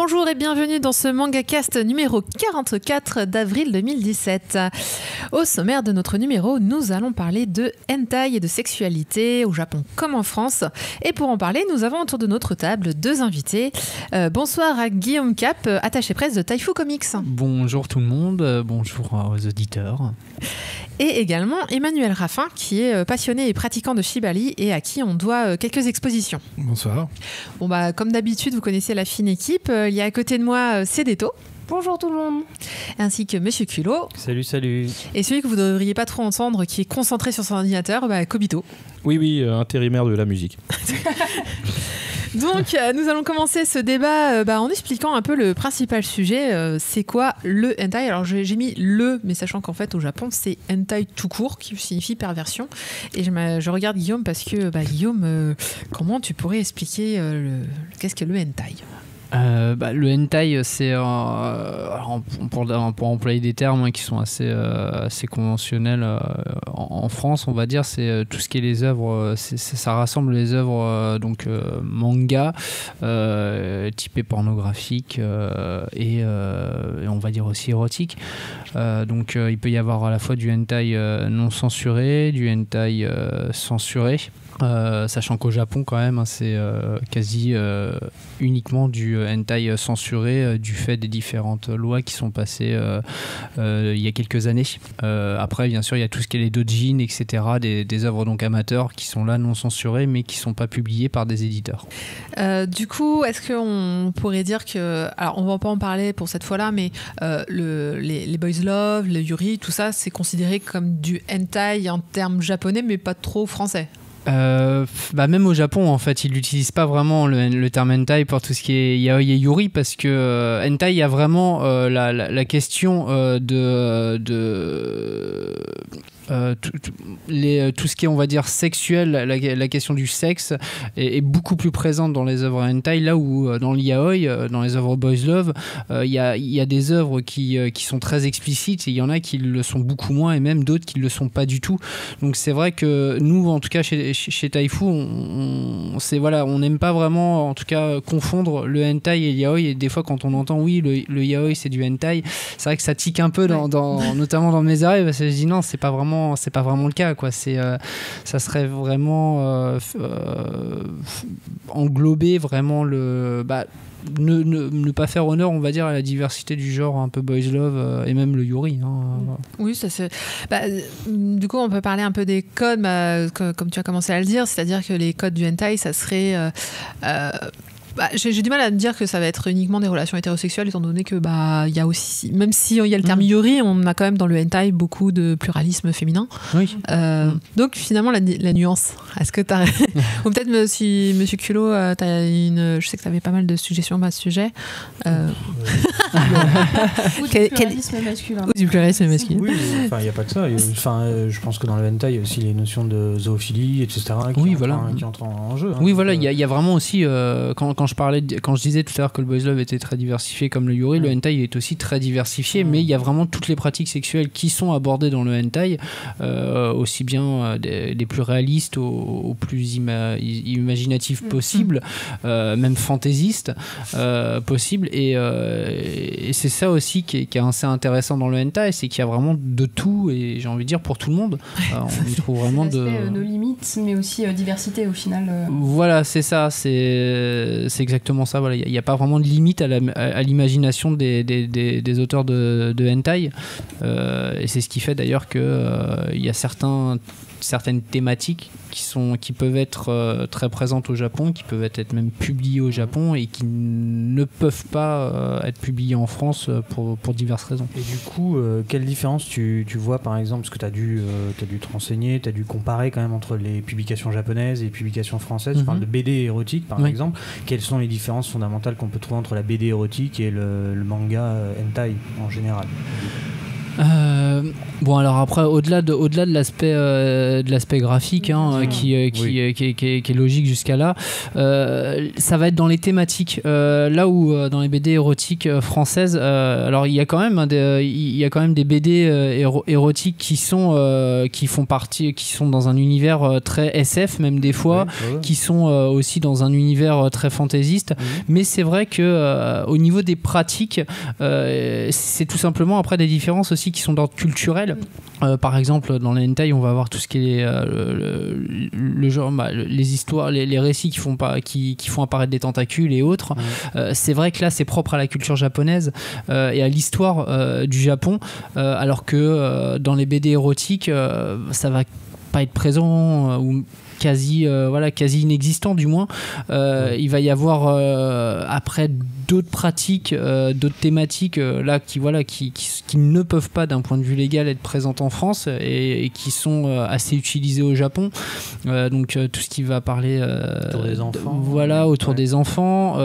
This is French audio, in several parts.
Bonjour et bienvenue dans ce MangaCast numéro 44 d'avril 2017. Au sommaire de notre numéro, nous allons parler de hentai et de sexualité au Japon comme en France. Et pour en parler, nous avons autour de notre table deux invités. Bonsoir à Guillaume Cap, attaché presse de Taifu Comics. Bonjour tout le monde, bonjour aux auditeurs. Et également Emmanuel Raffin, qui est passionné et pratiquant de Shibari et à qui on doit quelques expositions. Bonsoir. Bon bah, comme d'habitude, vous connaissez la fine équipe. Il y a à côté de moi Cédéto. Bonjour tout le monde. Ainsi que Monsieur Culot. Salut, salut. Et celui que vous ne devriez pas trop entendre, qui est concentré sur son ordinateur, Kobito. Oui, intérimaire de la musique. Donc, nous allons commencer ce débat en expliquant un peu le principal sujet. C'est quoi le hentai ? Alors, j'ai mis le, mais sachant qu'en fait, au Japon, c'est hentai tout court, qui signifie perversion. Et je regarde Guillaume parce que, Guillaume, comment tu pourrais expliquer qu'est-ce que le hentai ? Le hentai, c'est pour employer des termes qui sont assez conventionnels en France, on va dire, c'est tout ce qui est les œuvres, ça rassemble les œuvres manga typées pornographiques et on va dire aussi érotiques. Il peut y avoir à la fois du hentai non censuré, du hentai censuré. Sachant qu'au Japon quand même c'est quasi uniquement du hentai censuré du fait des différentes lois qui sont passées il y a quelques années. Après bien sûr il y a tout ce qui est les doujin, etc., des œuvres donc amateurs qui sont là non censurées mais qui sont pas publiées par des éditeurs. Du coup, est-ce qu'on pourrait dire que, alors on va pas en parler pour cette fois-là, mais les boys love, le yuri, tout ça c'est considéré comme du hentai en termes japonais mais pas trop français? Même au Japon en fait ils n'utilisent pas vraiment le terme hentai pour tout ce qui est yaoi et yuri parce que hentai il y a vraiment la question tout ce qui est on va dire sexuel, la question du sexe est beaucoup plus présente dans les œuvres hentai, là où dans le yaoi, dans les œuvres boys love, il y a des œuvres qui sont très explicites et il y en a qui le sont beaucoup moins et même d'autres qui ne le sont pas du tout. Donc c'est vrai que nous en tout cas chez Taifu on n'aime pas vraiment en tout cas confondre le hentai et le yaoi, et des fois quand on entend oui le yaoi c'est du hentai, c'est vrai que ça tique un peu notamment dans mes oreilles parce que je dis non, c'est pas vraiment le cas quoi. Ça serait vraiment englober vraiment ne pas faire honneur on va dire à la diversité du genre un peu boys love et même le yuri Oui, ça c'est du coup on peut parler un peu des codes comme tu as commencé à le dire, c'est-à-dire que les codes du hentai ça serait j'ai du mal à me dire que ça va être uniquement des relations hétérosexuelles étant donné que il y a aussi, même si il y a le terme yuri, on a quand même dans le hentai beaucoup de pluralisme féminin. Oui. Donc finalement la nuance, est-ce que t'as ou peut-être si Monsieur Culot je sais que tu avais pas mal de suggestions à ce sujet. Ou du pluralisme masculin. Ou du pluralisme masculin. Oui, il n'y a pas que ça. Je pense que dans le hentai il y a aussi les notions de zoophilie, etc. qui entrent en jeu. Oui, voilà, il y a vraiment aussi quand je disais tout à l'heure que le boys love était très diversifié comme le yuri, le hentai est aussi très diversifié, mais il y a vraiment toutes les pratiques sexuelles qui sont abordées dans le hentai, aussi bien des plus réalistes aux plus imaginatifs possibles, même fantaisistes possibles, et c'est ça aussi qui est assez intéressant dans le hentai, c'est qu'il y a vraiment de tout, et j'ai envie de dire pour tout le monde. On y trouve vraiment nos limites, mais aussi diversité au final. Voilà, c'est ça, c'est exactement ça. Voilà, il n'y a pas vraiment de limite à l'imagination des auteurs de hentai, et c'est ce qui fait d'ailleurs que il y a certaines thématiques qui peuvent être très présentes au Japon, qui peuvent être même publiées au Japon et qui ne peuvent pas être publiées en France pour diverses raisons. Et du coup, quelle différence tu vois par exemple, parce que tu as dû te renseigner, tu as dû comparer quand même entre les publications japonaises et les publications françaises. Tu parles de BD érotique par exemple. Quelles sont les différences fondamentales qu'on peut trouver entre la BD érotique et le manga hentai en général? Bon, alors après, au-delà de l'aspect graphique, qui est logique jusqu'à là, ça va être dans les thématiques. Là où dans les BD érotiques françaises, alors il y a quand même des BD érotiques qui sont dans un univers très SF même des fois, qui sont aussi dans un univers très fantaisiste. Mais c'est vrai que au niveau des pratiques, c'est tout simplement après des différences aussi qui sont d'ordre culturel. Par exemple, dans les hentai, on va avoir tout ce qui est le genre, les histoires, les récits qui font apparaître des tentacules et autres. C'est vrai que là, c'est propre à la culture japonaise et à l'histoire du Japon, alors que dans les BD érotiques, ça va pas être présent ou quasi inexistant du moins. Il va y avoir après d'autres pratiques, d'autres thématiques là qui ne peuvent pas d'un point de vue légal être présentes en France et qui sont assez utilisées au Japon. Donc tout ce qui va parler autour des enfants, autour des enfants,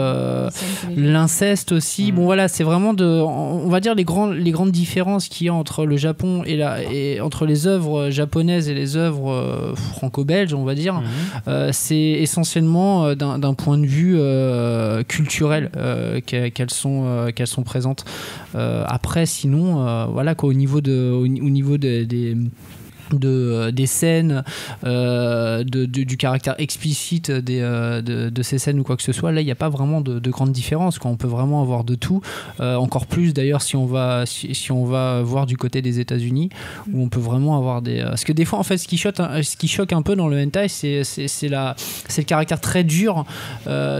l'inceste aussi. Bon voilà, c'est vraiment on va dire les grandes différences qu'il y a entre le Japon et entre les œuvres japonaises et les œuvres franco-belges, on va dire. C'est essentiellement d'un point de vue culturel qu'elles sont présentes. Après, sinon, voilà quoi, au niveau des scènes, du caractère explicite de ces scènes ou quoi que ce soit, là il n'y a pas vraiment de grande différence, quoi. On peut vraiment avoir de tout, encore plus d'ailleurs si on va voir du côté des États-Unis, où on peut vraiment avoir parce que des fois en fait ce qui choque un peu dans le hentai, c'est le caractère très dur,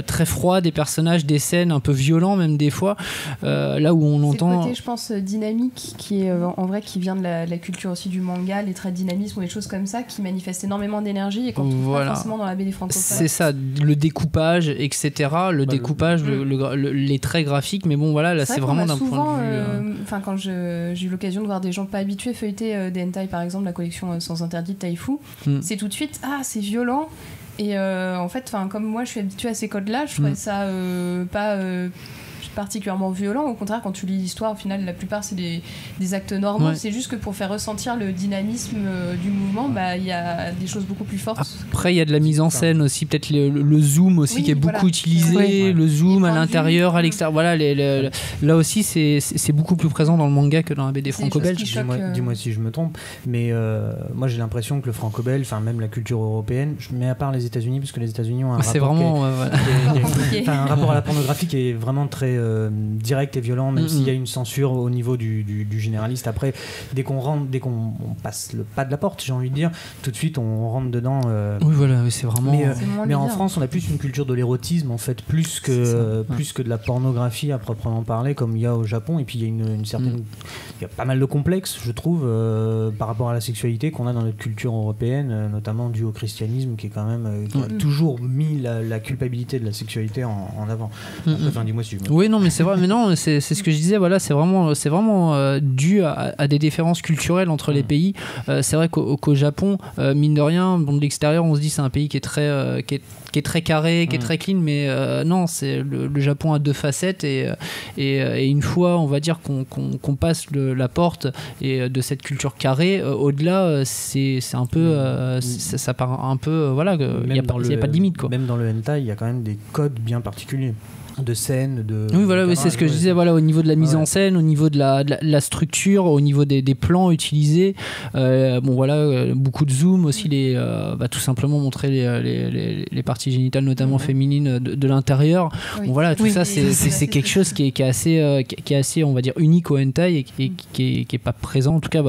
très froid des personnages, des scènes un peu violents même des fois, là où on entend le côté, je pense, dynamique qui est en vrai qui vient de la culture aussi du manga, les traits dynamisme ou des choses comme ça qui manifestent énormément d'énergie et qu'on trouve pas forcément dans la BD francophone. C'est ça, le découpage, etc. Les traits graphiques, mais bon voilà, là c'est vraiment d'un point de vue... quand j'ai eu l'occasion de voir des gens pas habitués feuilleter des hentai, par exemple la collection Sans Interdit de Taifu, c'est tout de suite, c'est violent. Et en fait, comme moi je suis habituée à ces codes-là, je trouvais ça pas... particulièrement violent. Au contraire, quand tu lis l'histoire, au final, la plupart, c'est des actes normaux. C'est juste que pour faire ressentir le dynamisme du mouvement, il y a des choses beaucoup plus fortes. Après, il y a de la mise en scène aussi, peut-être le zoom aussi qui est beaucoup utilisé, le zoom à l'intérieur, à l'extérieur. Voilà, là aussi, c'est beaucoup plus présent dans le manga que dans la BD franco-belge. Dis-moi si je me trompe, mais moi, j'ai l'impression que le franco-belge, même la culture européenne, je mets à part les États-Unis, parce que les États-Unis ont un rapport à la pornographie qui est vraiment très direct et violent, même s'il y a une censure au niveau du généraliste. Après, dès qu'on passe le pas de la porte, j'ai envie de dire, tout de suite on rentre dedans. Oui, voilà, c'est vraiment. Mais en France, on a plus une culture de l'érotisme en fait, plus que de la pornographie à proprement parler, comme il y a au Japon. Et puis il y a une certaine, il y a pas mal de complexes, je trouve, par rapport à la sexualité qu'on a dans notre culture européenne, notamment dû au christianisme, qui est quand même qui a toujours mis la culpabilité de la sexualité en avant. Enfin, dis-moi si je me... Oui, non, mais c'est vrai, mais non, c'est ce que je disais, voilà, c'est vraiment dû à des différences culturelles entre les pays. C'est vrai qu'au Japon, mine de rien, de l'extérieur, on se dit c'est un pays qui est très carré, qui est très clean, mais non, c'est le Japon a deux facettes et une fois, on va dire qu'on passe la porte et de cette culture carrée, au-delà, c'est un peu, ça part un peu, voilà, il n'y a pas de limite, quoi. Même dans le hentai, il y a quand même des codes bien particuliers. De scène, oui, voilà, c'est ce que je disais, voilà, au niveau de la mise en scène, au niveau de la structure, au niveau des plans utilisés, beaucoup de zoom aussi, tout simplement montrer les parties génitales, notamment féminines, de l'intérieur. Bon, voilà, tout ça, c'est quelque chose qui est assez, on va dire, unique au hentai et qui est pas présent, en tout cas,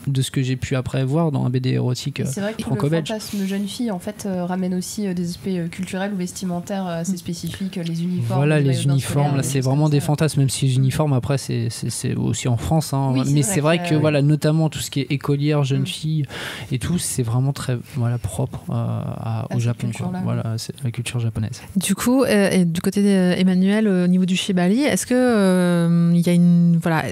de ce que j'ai pu après voir dans un BD érotique franco-belge. Le fantasme jeune fille, en fait, ramène aussi des aspects culturels ou vestimentaires assez spécifiques, les uniformes. Voilà, les uniformes, là, c'est vraiment des fantasmes, même si les uniformes, après, c'est aussi en France. Mais c'est vrai que, voilà, notamment tout ce qui est écolière, jeune fille et tout, c'est vraiment très propre au Japon. Voilà, c'est la culture japonaise. Du coup, et du côté d'Emmanuel, au niveau du shibari, est-ce que il y a une... Voilà,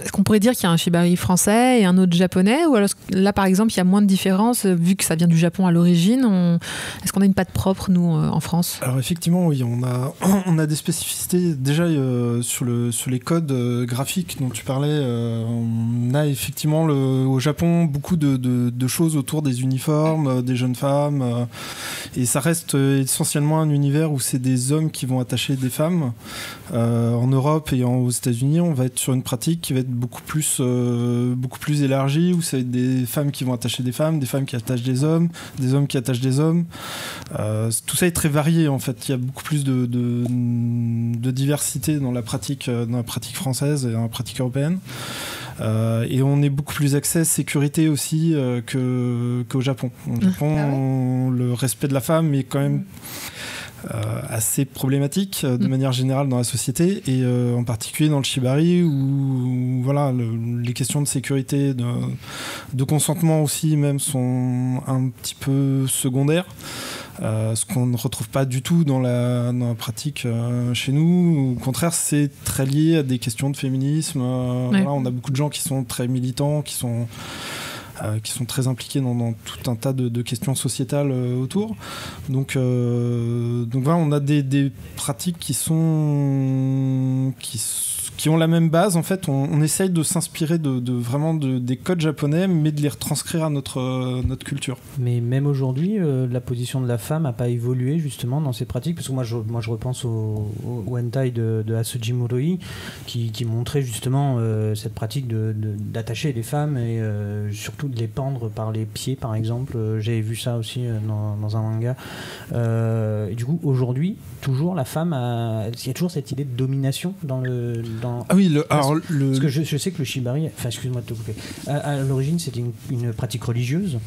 est-ce qu'on pourrait dire qu'il y a un shibari français et un autre japonais, ou alors là par exemple il y a moins de différence vu que ça vient du Japon à l'origine? Est-ce qu'on a une patte propre nous en France? Alors effectivement oui, on a des spécificités déjà sur les codes graphiques dont tu parlais. On a effectivement au Japon beaucoup de choses autour des uniformes des jeunes femmes, et ça reste essentiellement un univers où c'est des hommes qui vont attacher des femmes. En Europe et aux États-Unis, on va être sur une pratique qui va être beaucoup plus élargie, où ça va être des femmes qui vont attacher des femmes qui attachent des hommes qui attachent des hommes. Tout ça est très varié en fait. Il y a beaucoup plus de diversité dans la pratique française et dans la pratique européenne. Et on est beaucoup plus axé sécurité aussi qu'au Japon. Au Japon, le respect de la femme est quand même assez problématique de manière générale dans la société, et en particulier dans le shibari où voilà, les questions de sécurité, de consentement aussi même sont un petit peu secondaires. Ce qu'on ne retrouve pas du tout dans la pratique chez nous. Au contraire, c'est très lié à des questions de féminisme. Voilà, on a beaucoup de gens qui sont très militants, qui sont très impliqués dans tout un tas de questions sociétales autour. Donc voilà, on a des pratiques qui ont la même base. En fait, on essaye de s'inspirer vraiment des codes japonais, mais de les retranscrire à notre culture. Mais même aujourd'hui, la position de la femme n'a pas évolué justement dans ces pratiques, parce que moi je repense au hentai de Asuji Muroi qui montrait justement cette pratique d'attacher les femmes et surtout de les pendre par les pieds, par exemple. J'avais vu ça aussi dans un manga. Et du coup, aujourd'hui, toujours la femme, il y a toujours cette idée de domination dans Ah oui, parce que je sais que le shibari, enfin excuse-moi de te couper, à l'origine c'était une pratique religieuse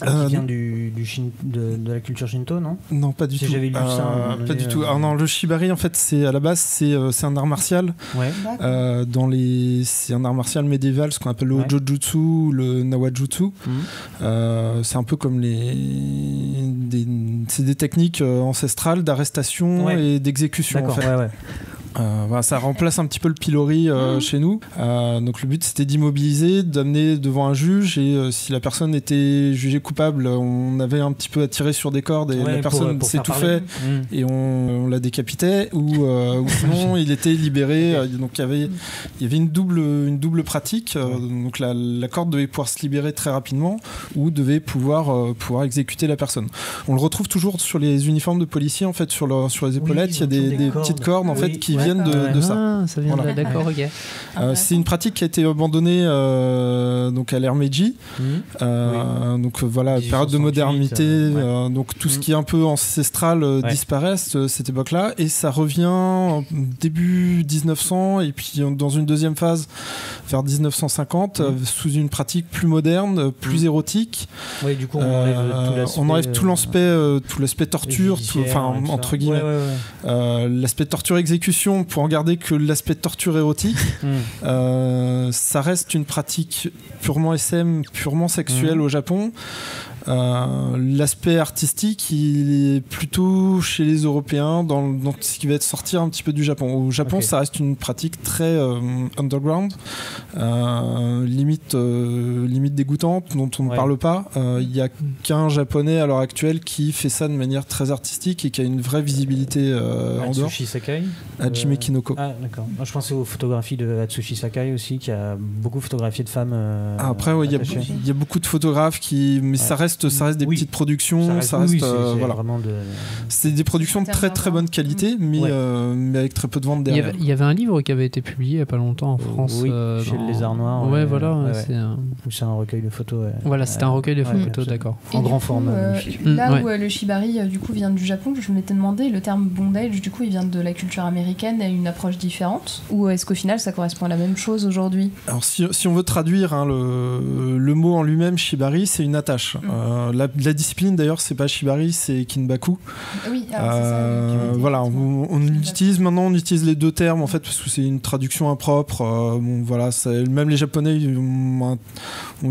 qui vient de la culture shinto, non? Non, pas du tout. J'avais lu ça. Pas du tout. Alors non, le shibari en fait à la base c'est un art martial. Ouais. C'est un art martial médiéval, ce qu'on appelle le Hojojutsu ou le Nawajutsu. C'est un peu comme c'est des techniques ancestrales d'arrestation et d'exécution. D'accord, en fait. Voilà, ça remplace un petit peu le pilori chez nous. Donc le but c'était d'immobiliser, d'amener devant un juge, et si la personne était jugée coupable, on avait un petit peu à tirer sur des cordes et la personne s'étouffait et on la décapitait, ou sinon il était libéré. Donc il y avait une double pratique. Donc la corde devait pouvoir se libérer très rapidement, ou devait pouvoir exécuter la personne. On le retrouve toujours sur les uniformes de policiers en fait, sur les épaulettes, il y a des petites cordes en fait qui viennent de ça. Ça vient de... D'accord, ok. C'est une pratique qui a été abandonnée donc à l'ère Meiji. Donc voilà, période de modernité. Donc tout ce qui est un peu ancestral disparaît à cette époque-là, et ça revient début 1900, et puis dans une deuxième phase vers 1950 sous une pratique plus moderne, plus érotique. Oui, du coup on enlève tout l'aspect torture, entre guillemets. L'aspect torture-exécution, pour en garder que l'aspect torture érotique. Ça reste une pratique purement SM, purement sexuelle au Japon. L'aspect artistique, il est plutôt chez les Européens, dans ce qui va être sortir un petit peu du Japon. Au Japon, ça reste une pratique très underground, limite dégoûtante, dont on ne parle pas. Il n'y a qu'un Japonais à l'heure actuelle qui fait ça de manière très artistique et qui a une vraie visibilité en dehors. Atsushi Sakai, Hajime Kinoko. Ah, d'accord. Moi, je pensais aux photographies de Atsushi Sakai aussi, qui a beaucoup photographié de femmes. Après, il y a beaucoup de photographes mais ça reste des petites productions. C'est des productions de très très bonne qualité, mais avec très peu de ventes derrière. Il y avait un livre qui avait été publié il n'y a pas longtemps en France. Chez le Lézard Noir. C'est un recueil de photos. Voilà, c'était un recueil de photos, d'accord. En grand format. Là où le shibari du coup vient du Japon, je m'étais demandé, le terme bondage du coup il vient de la culture américaine et a une approche différente, ou est-ce qu'au final ça correspond à la même chose aujourd'hui? Alors si on veut traduire le mot en lui-même, shibari, c'est une attache. La discipline d'ailleurs, c'est pas Shibari, c'est Kinbaku. Oui, c'est ça. Voilà, on utilise les deux termes en fait parce que c'est une traduction impropre. Voilà, même les Japonais ont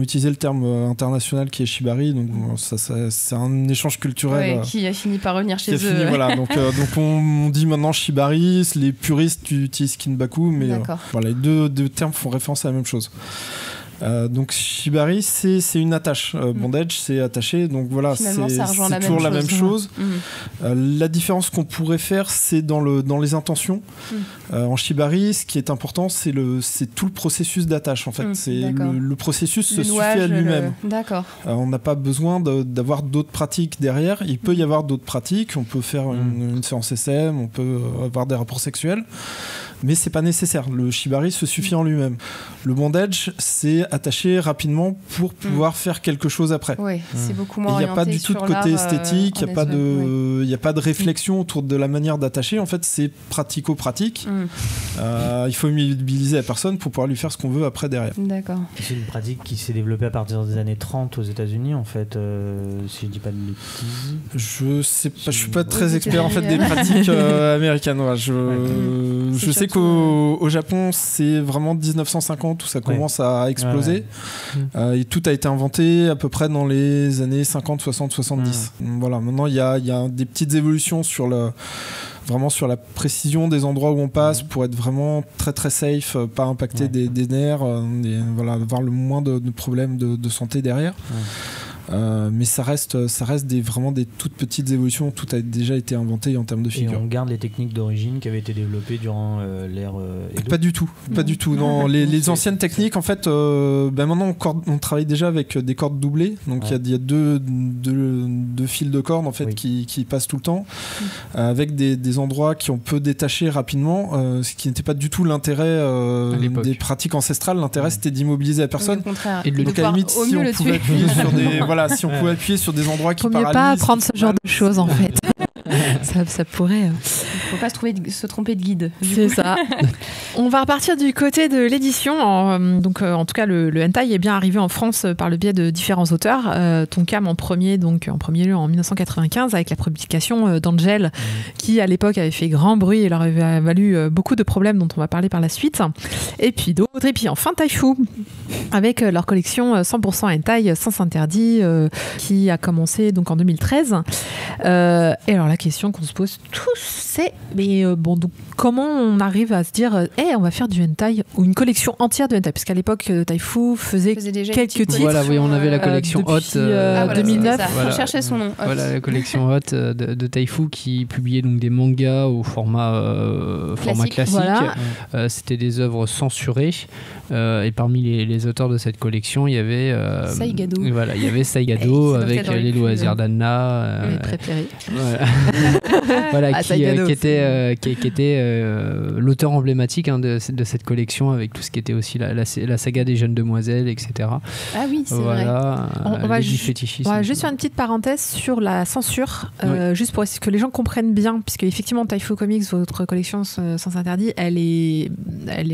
utilisé le terme international qui est Shibari, donc c'est un échange culturel qui a fini par revenir chez eux. Voilà, donc on dit maintenant Shibari, les puristes utilisent Kinbaku, mais voilà, les deux termes font référence à la même chose. Donc Shibari c'est une attache, bondage c'est attaché, donc voilà, c'est toujours la même chose. La différence qu'on pourrait faire, c'est dans les intentions. En Shibari, ce qui est important, c'est tout le processus d'attache en fait. Le processus se suffit à lui-même. D'accord. On n'a pas besoin d'avoir d'autres pratiques derrière. Il peut y avoir d'autres pratiques, on peut faire une séance SM, on peut avoir des rapports sexuels, mais c'est pas nécessaire. Le Shibari se suffit en lui-même. Le bondage, c'est attacher rapidement pour pouvoir faire quelque chose après. Oui, c'est beaucoup moins. Il n'y a pas du tout de côté esthétique, il n'y a pas de réflexion autour de la manière d'attacher. En fait, c'est pratico-pratique. Il faut immobiliser la personne pour pouvoir lui faire ce qu'on veut après derrière. D'accord. C'est une pratique qui s'est développée à partir des années 30 aux États-Unis en fait, si je dis pas de bêtises. Je sais pas, je suis pas très expert en fait des pratiques américaines. Ouais, je sais qu'au Japon, c'est vraiment 1950 où ça commence à exploser. Et tout a été inventé à peu près dans les années 50, 60, 70. Voilà, maintenant il y a des petites évolutions vraiment sur la précision des endroits où on passe pour être vraiment très très safe, pas impacter des nerfs, voilà, avoir le moins de problèmes de santé derrière. Mais ça reste vraiment des toutes petites évolutions. Tout a déjà été inventé en termes de figure. Et on garde les techniques d'origine qui avaient été développées durant l'ère Edo. Pas du tout. Non, les anciennes techniques, en fait, maintenant on travaille déjà avec des cordes doublées. Donc il y a deux fils de cordes en fait qui passent tout le temps, avec des endroits qu'on peut détacher rapidement, ce qui n'était pas du tout l'intérêt des pratiques ancestrales. L'intérêt c'était d'immobiliser la personne. Et de donc à la limite, si on pouvait appuyer sur si on pouvait appuyer sur des endroits qui paralysent. Faut mieux pas apprendre ce genre de choses en fait. ça pourrait. Faut pas se tromper de guide. C'est ça. On va repartir du côté de l'édition. En tout cas, le hentai est bien arrivé en France par le biais de différents auteurs. Tonkam en premier lieu en 1995 avec la publication d'Angel, qui à l'époque avait fait grand bruit et leur avait valu beaucoup de problèmes dont on va parler par la suite. Et puis d'autres. Et puis enfin Taifu avec leur collection 100% hentai sans interdit qui a commencé donc en 2013. Et alors la question qu'on se pose tous, c'est donc comment on arrive à se dire on va faire du hentai ou une collection entière de hentai, parce qu'à l'époque Taifu faisait quelques titres. Voilà, oui, on avait la collection Hot 2009. On cherchait son nom. Voilà, la collection Hot de Taifu qui publiait donc des mangas au format classique. Voilà. C'était des œuvres censurées. Et parmi les auteurs de cette collection, il y avait Saigado. Voilà, il y avait Saigado avec les loisirs d'Anna. préférés. Voilà, qui était l'auteur emblématique de cette collection, avec tout ce qui était aussi la saga des jeunes demoiselles, etc. Ah oui, c'est vrai. On va juste faire une petite parenthèse sur la censure, juste pour que les gens comprennent bien, puisque effectivement Taifu Comics, votre collection sans interdit, elle est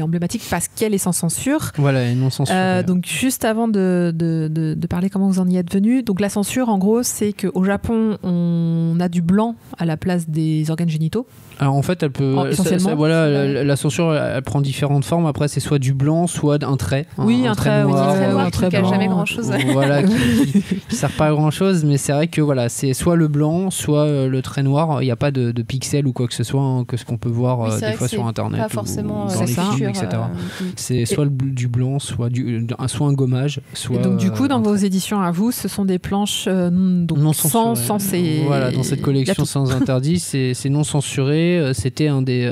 emblématique parce qu'elle est sans censure. Voilà, et non censurée. Donc juste avant de parler comment vous en y êtes venu, donc la censure en gros c'est qu'au Japon on a du blanc à la place des organes génitaux. Alors en fait, elle peut. La censure, elle prend différentes formes. Après, c'est soit du blanc, soit un trait. Oui, un trait noir, qui ne cache jamais grand-chose. Voilà, qui ne sert pas à grand-chose, mais c'est vrai que voilà, c'est soit le blanc, soit le trait noir. Il n'y a pas de pixels ou quoi que ce soit, que ce qu'on peut voir des fois sur Internet. Pas forcément ou dans les films, etc. C'est soit du blanc, soit un gommage. Et donc du coup, dans vos éditions à vous, ce sont des planches non censurées. Voilà, dans cette collection sans interdit, c'est non censuré. C'était un des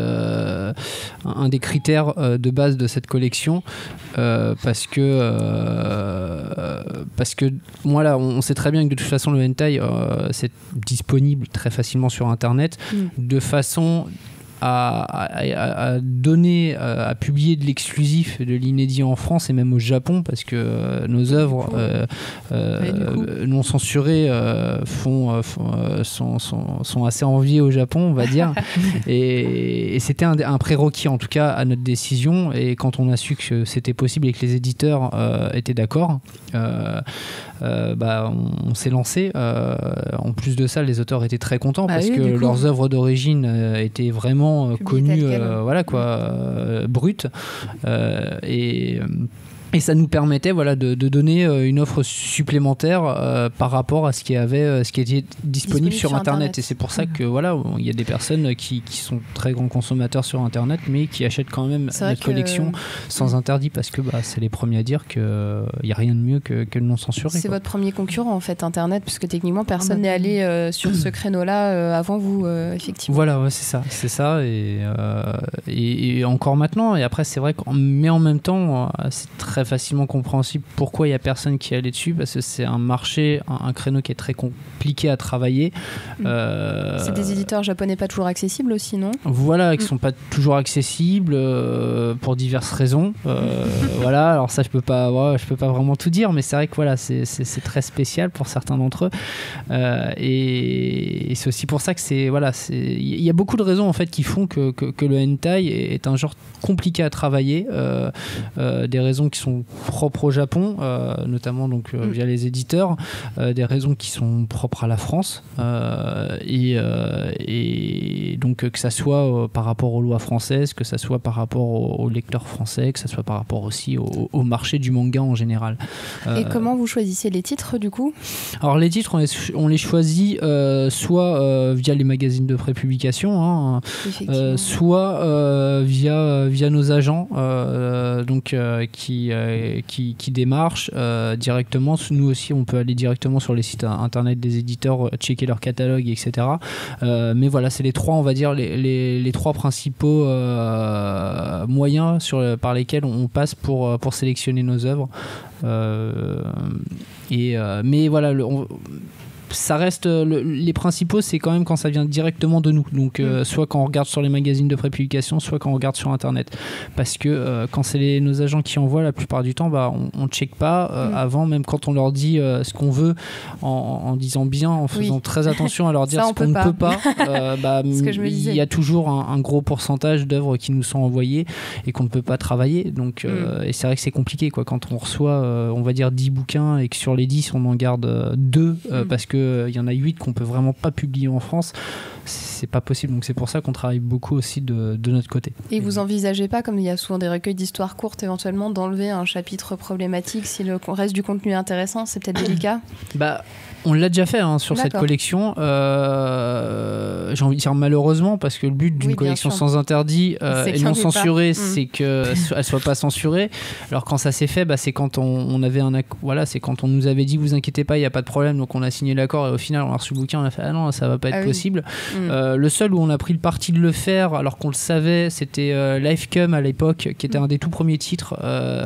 critères de base de cette collection, parce que moi là, on sait très bien que de toute façon le hentai c'est disponible très facilement sur Internet de façon à donner, à publier de l'exclusif, de l'inédit en France et même au Japon, parce que nos œuvres non censurées sont assez enviées au Japon, on va dire. et c'était un prérequis en tout cas à notre décision, et quand on a su que c'était possible et que les éditeurs étaient d'accord, on s'est lancé. En plus de ça, les auteurs étaient très contents parce que leurs œuvres d'origine étaient vraiment connues, brutes, et ça nous permettait de donner une offre supplémentaire par rapport à ce qui était disponible sur Internet. Et c'est pour ça que il y a des personnes qui sont très grands consommateurs sur Internet, mais qui achètent quand même notre collection sans interdit, parce que c'est les premiers à dire qu'il n'y a rien de mieux que le non censuré. C'est votre premier concurrent en fait, Internet, puisque techniquement personne n'est allé sur ce créneau-là avant vous, effectivement. Voilà, c'est ça. Et encore maintenant. Et après, c'est vrai mais en même temps, c'est très facilement compréhensible pourquoi il n'y a personne qui est allé dessus, parce que c'est un marché, un créneau qui est très compliqué à travailler. C'est des éditeurs japonais pas toujours accessibles aussi, non ? Voilà, qui ne sont pas toujours accessibles pour diverses raisons. Alors ça, je peux pas vraiment tout dire, mais c'est vrai que c'est très spécial pour certains d'entre eux. Et c'est aussi pour ça que il y a beaucoup de raisons en fait qui font que le hentai est un genre compliqué à travailler, des raisons qui sont propres au Japon, notamment via les éditeurs, des raisons qui sont propres à la France, et donc que ça soit par rapport aux lois françaises, que ça soit par rapport aux lecteurs français, que ça soit par rapport aussi au marché du manga en général. Et comment vous choisissez les titres du coup ? Alors les titres, on les choisit soit via les magazines de prépublication, soit via nos agents, qui démarchent directement. Nous aussi, on peut aller directement sur les sites internet des éditeurs, checker leur catalogue, etc. Mais voilà, c'est les trois, on va dire, les trois principaux moyens par lesquels on passe pour sélectionner nos œuvres. Mais voilà, ça reste les principaux, c'est quand même quand ça vient directement de nous, donc soit quand on regarde sur les magazines de prépublication, soit quand on regarde sur internet, parce que quand c'est nos agents qui envoient, la plupart du temps on check pas avant, même quand on leur dit ce qu'on veut, en disant bien, en faisant très attention à leur dire ce qu'on ne peut pas. Il y a toujours un gros pourcentage d'œuvres qui nous sont envoyées et qu'on ne peut pas travailler, donc et c'est vrai que c'est compliqué quand on reçoit on va dire 10 bouquins et que sur les 10 on en garde 2 parce que il y en a 8 qu'on peut vraiment pas publier en France, c'est pas possible. Donc c'est pour ça qu'on travaille beaucoup aussi de notre côté. Et vous envisagez pas, comme il y a souvent des recueils d'histoires courtes, éventuellement d'enlever un chapitre problématique si le reste du contenu est intéressant? C'est peut-être délicat. On l'a déjà fait sur cette collection. J'ai envie de dire malheureusement, parce que le but d'une collection sans interdit et non censurée, c'est qu'elle soit pas censurée. Alors quand ça s'est fait, c'est quand on avait c'est quand on nous avait dit vous inquiétez pas, il y a pas de problème, donc on a signé l'accord et au final on a reçu le bouquin, on a fait non, ça va pas être possible. Le seul où on a pris le parti de le faire, alors qu'on le savait, c'était Life Come à l'époque, qui était un des tout premiers titres.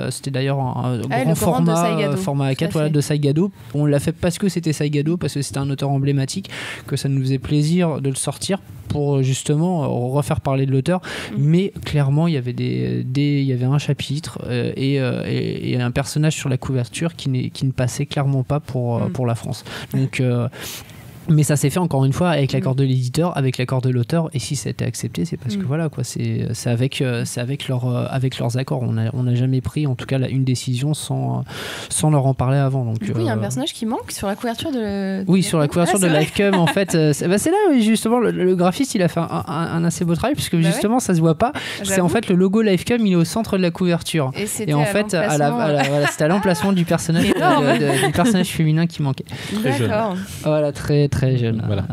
C'était d'ailleurs un grand format A4 de Saigado. On l'a fait parce que c'était Saigado, parce que c'était un auteur emblématique, que ça nous faisait plaisir de le sortir pour justement refaire parler de l'auteur. Mais clairement il y avait un chapitre et un personnage sur la couverture qui ne passait clairement pas pour la France. Donc mais ça s'est fait encore une fois avec l'accord de l'éditeur, avec l'accord de l'auteur, et si ça a été accepté, c'est parce que c'est avec leurs accords. On n'a jamais pris en tout cas une décision sans leur en parler avant. Donc, du coup, il y a un personnage qui manque sur la couverture de... Oui, sur la couverture de Life Come, en fait. C'est là, justement, le graphiste, il a fait un assez beau travail, puisque justement, ça se voit pas. C'est en fait le logo Life Come, il est au centre de la couverture. Et en fait, c'était à l'emplacement du personnage, du personnage féminin qui manquait. D'accord. Voilà, très jeune. Voilà.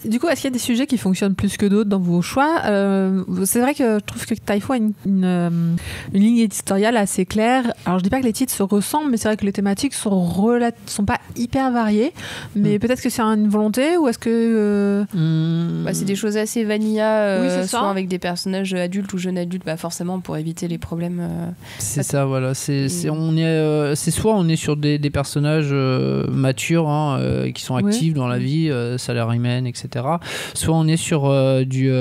Du coup, est-ce qu'il y a des sujets qui fonctionnent plus que d'autres dans vos choix? C'est vrai que je trouve que Taifou a une ligne éditoriale assez claire. Alors, je dis pas que les titres se ressemblent, mais c'est vrai que les thématiques sont pas hyper variées. Mais peut-être que c'est une volonté, ou est-ce que... c'est des choses assez vanilla, souvent avec des personnages adultes ou jeunes adultes, forcément pour éviter les problèmes. C'est ça, voilà. C'est soit on est sur des personnages matures qui sont actifs dans la vie comédie, salaryman, etc. Soit on est sur du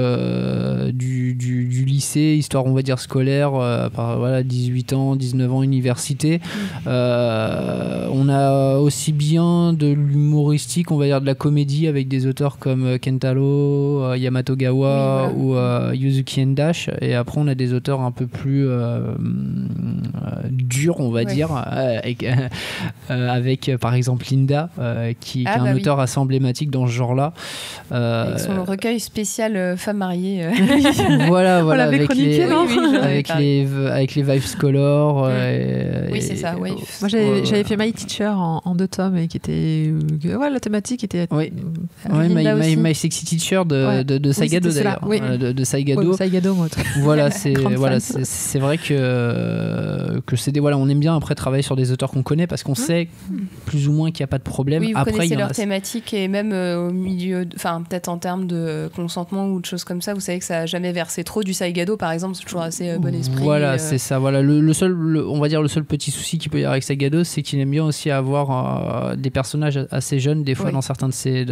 lycée, histoire on va dire scolaire, voilà, 18 ans, 19 ans, université. On a aussi bien de l'humoristique, on va dire de la comédie avec des auteurs comme Kentaro Yamatogawa ou Yuzuki Endash, et après on a des auteurs un peu plus durs, on va dire, avec par exemple Linda, qui est un auteur assez emblématique dans ce genre-là. Avec son recueil spécial Femmes mariées. Voilà, avec les Wives Color. Oui, c'est ça, Wave. Moi, j'avais fait My Teacher en 2 tomes, et qui était... la thématique était... My Sexy Teacher de Saigado, d'ailleurs. Oui. De Saigado. Saigado, moi. Voilà, c'est vrai que c'est on aime bien après travailler sur des auteurs qu'on connaît, parce qu'on sait plus ou moins qu'il n'y a pas de problème. Oui, vous après, connaissez leur thématique, et même au milieu, enfin peut-être en termes de consentement ou de choses comme ça, vous savez que ça n'a jamais versé trop. Du Saigado par exemple, c'est toujours assez bon esprit. Voilà, c'est ça. Voilà, le seul petit souci qu'il peut y avoir avec Saigado, c'est qu'il aime bien aussi avoir des personnages assez jeunes des fois dans certains de ses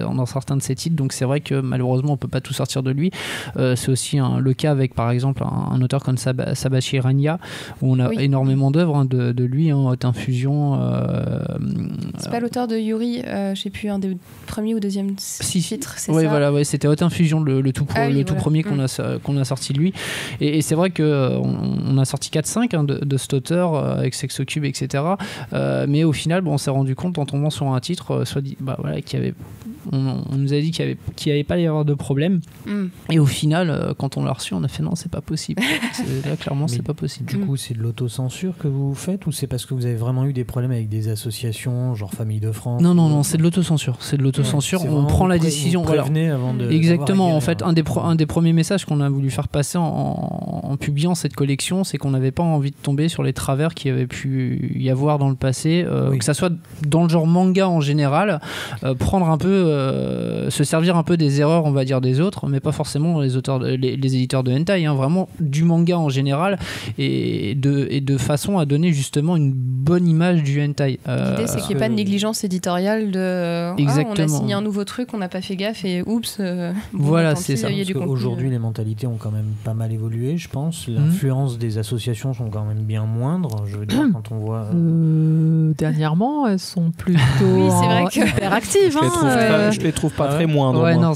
titres. Donc c'est vrai que malheureusement on peut pas tout sortir de lui. C'est aussi le cas avec par exemple un auteur comme Sabashi Rania, où on a énormément d'œuvres de lui, Haute Infusion. C'est pas l'auteur de Yuri, je sais plus, un des premiers ou deuxième titres, c'est ça. Voilà, c'était Haute Infusion, le tout premier qu'on a sorti de lui. Et c'est vrai qu'on a sorti 4-5 de cet auteur avec Sexo Cube, etc. Mais au final, on s'est rendu compte en tombant sur un titre, on nous a dit qu'il n'y avait pas y avoir de problème. Et au final, quand on l'a reçu, on a fait non, c'est pas possible. Là, clairement, c'est pas possible. Du coup, c'est de l'autocensure que vous faites, ou c'est parce que vous avez vraiment eu des problèmes avec des associations, genre Famille de France? Non, c'est de l'autocensure. On prend la décision. Avant de exactement. En fait, un des premiers messages qu'on a voulu faire passer en publiant cette collection, c'est qu'on n'avait pas envie de tomber sur les travers qu'il y avait pu y avoir dans le passé, que ça soit dans le genre manga en général, prendre un peu, se servir un peu des erreurs, on va dire, des autres, mais pas forcément les éditeurs de hentai, vraiment du manga en général, et de façon à donner justement une bonne image du hentai. L'idée, c'est qu'il n'y ait pas de négligence éditoriale de on a signé un nouveau truc, on n'a pas fait gaffe, et oups. Voilà, c'est ça. Aujourd'hui, les mentalités ont quand même pas mal évolué, je pense. L'influence des associations sont quand même bien moindres. Je veux dire, quand on voit. Dernièrement, elles sont plutôt hyper actives. Je les trouve pas très moindres. Ouais, non,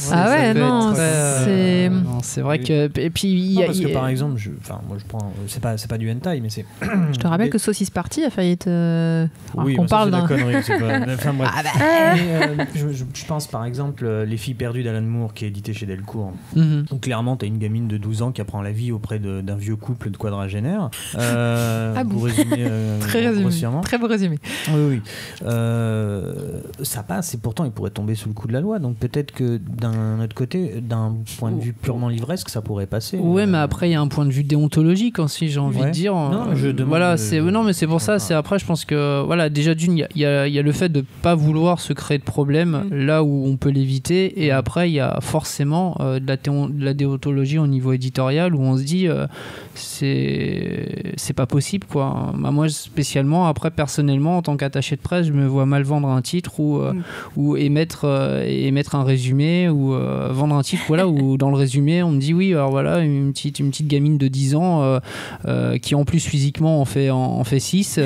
c'est vrai que. Et puis, parce que par exemple, moi je prends. C'est pas du hentai, mais c'est. Je te rappelle que Saucisse Party a failli être. Oui, qu'on parle d'un. Connerie, enfin, bref. Je pense par exemple Les Filles perdues d'Alan Moore, qui est édité chez Delcourt. Où clairement, t'as une gamine de 12 ans qui apprend la vie auprès d'un vieux couple de quadragénaires. Vous résumez grossièrement. Très beau résumé. Oui. Ça passe, et pourtant il pourrait tomber sous le coup de la loi. Donc peut-être que d'un autre côté, d'un point de vue purement livresque, ça pourrait passer. Ouais, mais après il y a un point de vue déontologique aussi, j'ai envie de dire. Non, je demande. Voilà, non, mais c'est pour ça. C'est après, je pense que déjà d'une, il y a le fait de pas vouloir se créer de problème là où on peut l'éviter, et après il y a forcément de la déontologie au niveau éditorial, où on se dit c'est pas possible, quoi. Moi spécialement, après personnellement en tant qu'attaché de presse, je me vois mal vendre un titre ou émettre un résumé, ou vendre un titre où dans le résumé on me dit oui, alors voilà, une petite gamine de 10 ans qui en plus physiquement en fait 6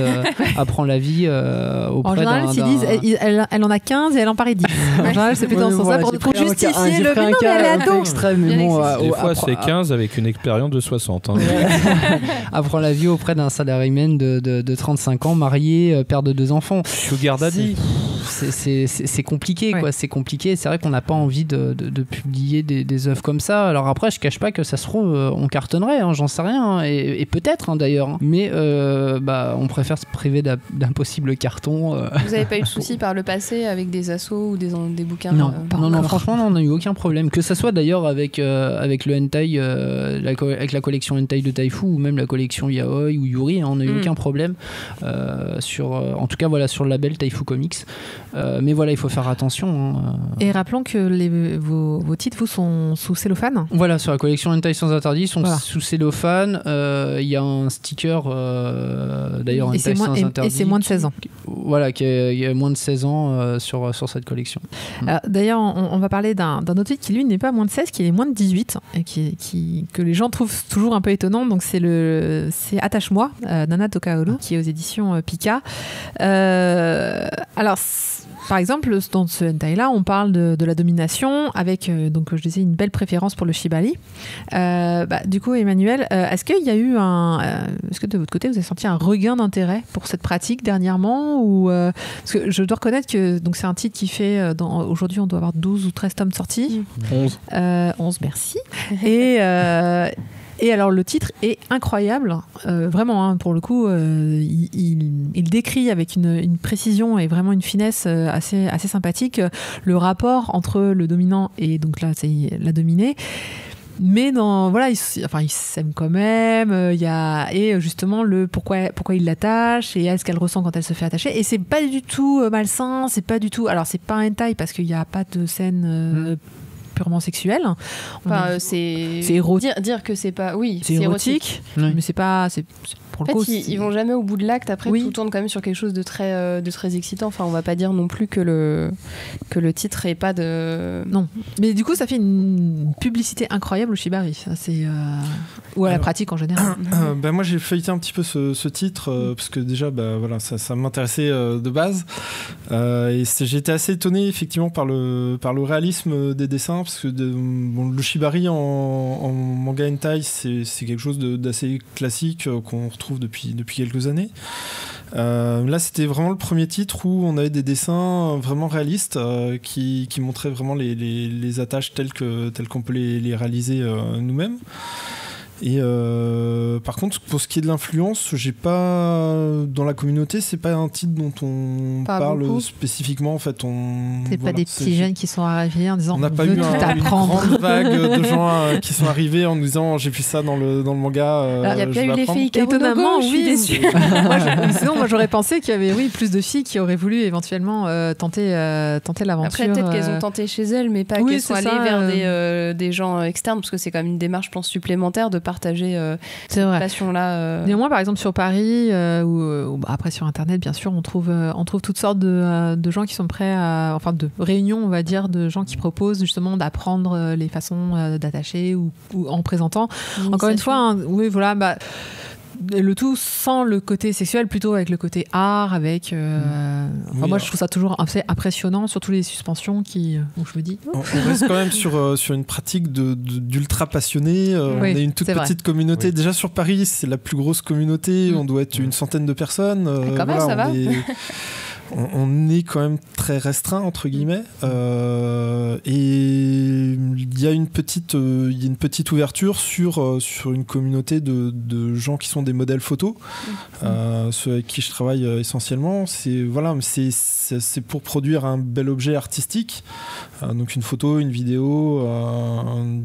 apprend la vie auprès en général s'ils disent elle en a 15 et elle en paraît 10. En général c'est plutôt dans ce sens-là pour justifier le mais non, mais elle est ado. Extrême, mais des fois c'est 15 avec une expérience de 60. Apprend la vie auprès d'un salaryman de 35 ans, marié, père de 2 enfants. Sugar Daddy. C'est compliqué, quoi. C'est compliqué. C'est vrai qu'on n'a pas envie de publier des œuvres comme ça. Alors après, je cache pas que ça se trouve, on cartonnerait, j'en sais rien, et peut-être d'ailleurs. Mais on préfère se priver d'un possible carton. Vous n'avez pas eu de soucis par le passé avec des assos ou des bouquins? Non, franchement, on n'a eu aucun problème. Que ça soit d'ailleurs avec le hentai, avec la collection hentai de Taifu, ou même la collection Yaoi ou Yuri, on n'a eu aucun problème en tout cas sur le label Taifu Comics. Mais voilà, il faut faire attention. Et rappelons que vos titres, vous, sont sous cellophane. Voilà, sur la collection Hentai sans interdit, ils sont sous cellophane. Il y a un sticker, d'ailleurs, Hentai sans interdit. Et c'est moins de 16 ans. Voilà, qui est moins de 16 ans sur cette collection. D'ailleurs, on va parler d'un autre titre qui, lui, n'est pas moins de 16, qui est moins de 18, et que les gens trouvent toujours un peu étonnant. Donc, c'est Attache-moi, Nana Tokaoru, qui est aux éditions Pika. Alors, par exemple, dans ce hentai-là, on parle de la domination avec, donc je disais, une belle préférence pour le shibari. Du coup, Emmanuel, est-ce qu'il y a eu est-ce que de votre côté, vous avez senti un regain d'intérêt pour cette pratique dernièrement ou, parce que je dois reconnaître que donc, c'est un titre qui fait, aujourd'hui, on doit avoir 12 ou 13 tomes sortis. 11. 11, merci. Et alors le titre est incroyable, vraiment, hein, pour le coup, il décrit avec une précision et vraiment une finesse assez sympathique le rapport entre le dominant et donc là c'est la dominée. Mais ils s'aiment quand même. Et justement pourquoi il l'attache et est-ce qu'elle ressent quand elle se fait attacher. Et c'est pas du tout malsain, c'est pas du tout. Alors c'est pas un hentai parce qu'il n'y a pas de scène purement sexuelle. Enfin, c'est érotique. Dire que c'est pas. Oui, c'est érotique, mais c'est pas. Pour en fait, ils vont jamais au bout de l'acte. Après, tout tourne quand même sur quelque chose de très excitant. Enfin, on va pas dire non plus que le titre est pas de. Non. Mais du coup, ça fait une publicité incroyable au shibari. Ça, c'est ou à la pratique en général. Moi, j'ai feuilleté un petit peu ce titre parce que déjà, ça m'intéressait de base. Et j'ai été assez étonné effectivement par le réalisme des dessins parce que le shibari en manga hentai, c'est quelque chose d'assez classique qu'on retrouve depuis quelques années. Là, c'était vraiment le premier titre où on avait des dessins vraiment réalistes qui montraient vraiment les attaches telles qu'on peut les réaliser nous-mêmes. Et par contre, pour ce qui est de l'influence, j'ai pas dans la communauté, c'est pas un titre dont on parle beaucoup. Spécifiquement. En fait, c'est pas des petits jeunes qui sont arrivés en disant on n'a pas eu une grande vague de gens qui sont arrivés en nous disant j'ai vu ça dans le manga. Il n'y a pas eu les filles étonnamment, je suis déçue. Sinon, moi j'aurais pensé qu'il y avait plus de filles qui auraient voulu éventuellement tenter l'aventure. Après, peut-être qu'elles ont tenté chez elles, mais pas qu'elles sont allées vers des gens externes, parce que c'est quand même une démarche, je pense, supplémentaire de partager cette passion-là. Néanmoins, par exemple, sur Paris, ou après sur Internet, bien sûr, on trouve toutes sortes de gens qui sont prêts de réunions, on va dire, de gens qui proposent justement d'apprendre les façons d'attacher ou en présentant. Encore une fois, le tout sans le côté sexuel, plutôt avec le côté art, avec moi je trouve ça toujours assez impressionnant, surtout les suspensions où je me dis on reste quand même sur une pratique d'ultra passionné. On est une toute petite communauté. Déjà sur Paris, c'est la plus grosse communauté, on doit être une centaine de personnes. Quand même, ça va. On est quand même très restreint entre guillemets et il y a une petite ouverture sur une communauté de gens qui sont des modèles photos, ceux avec qui je travaille essentiellement. C'est pour produire un bel objet artistique, donc une photo, une vidéo,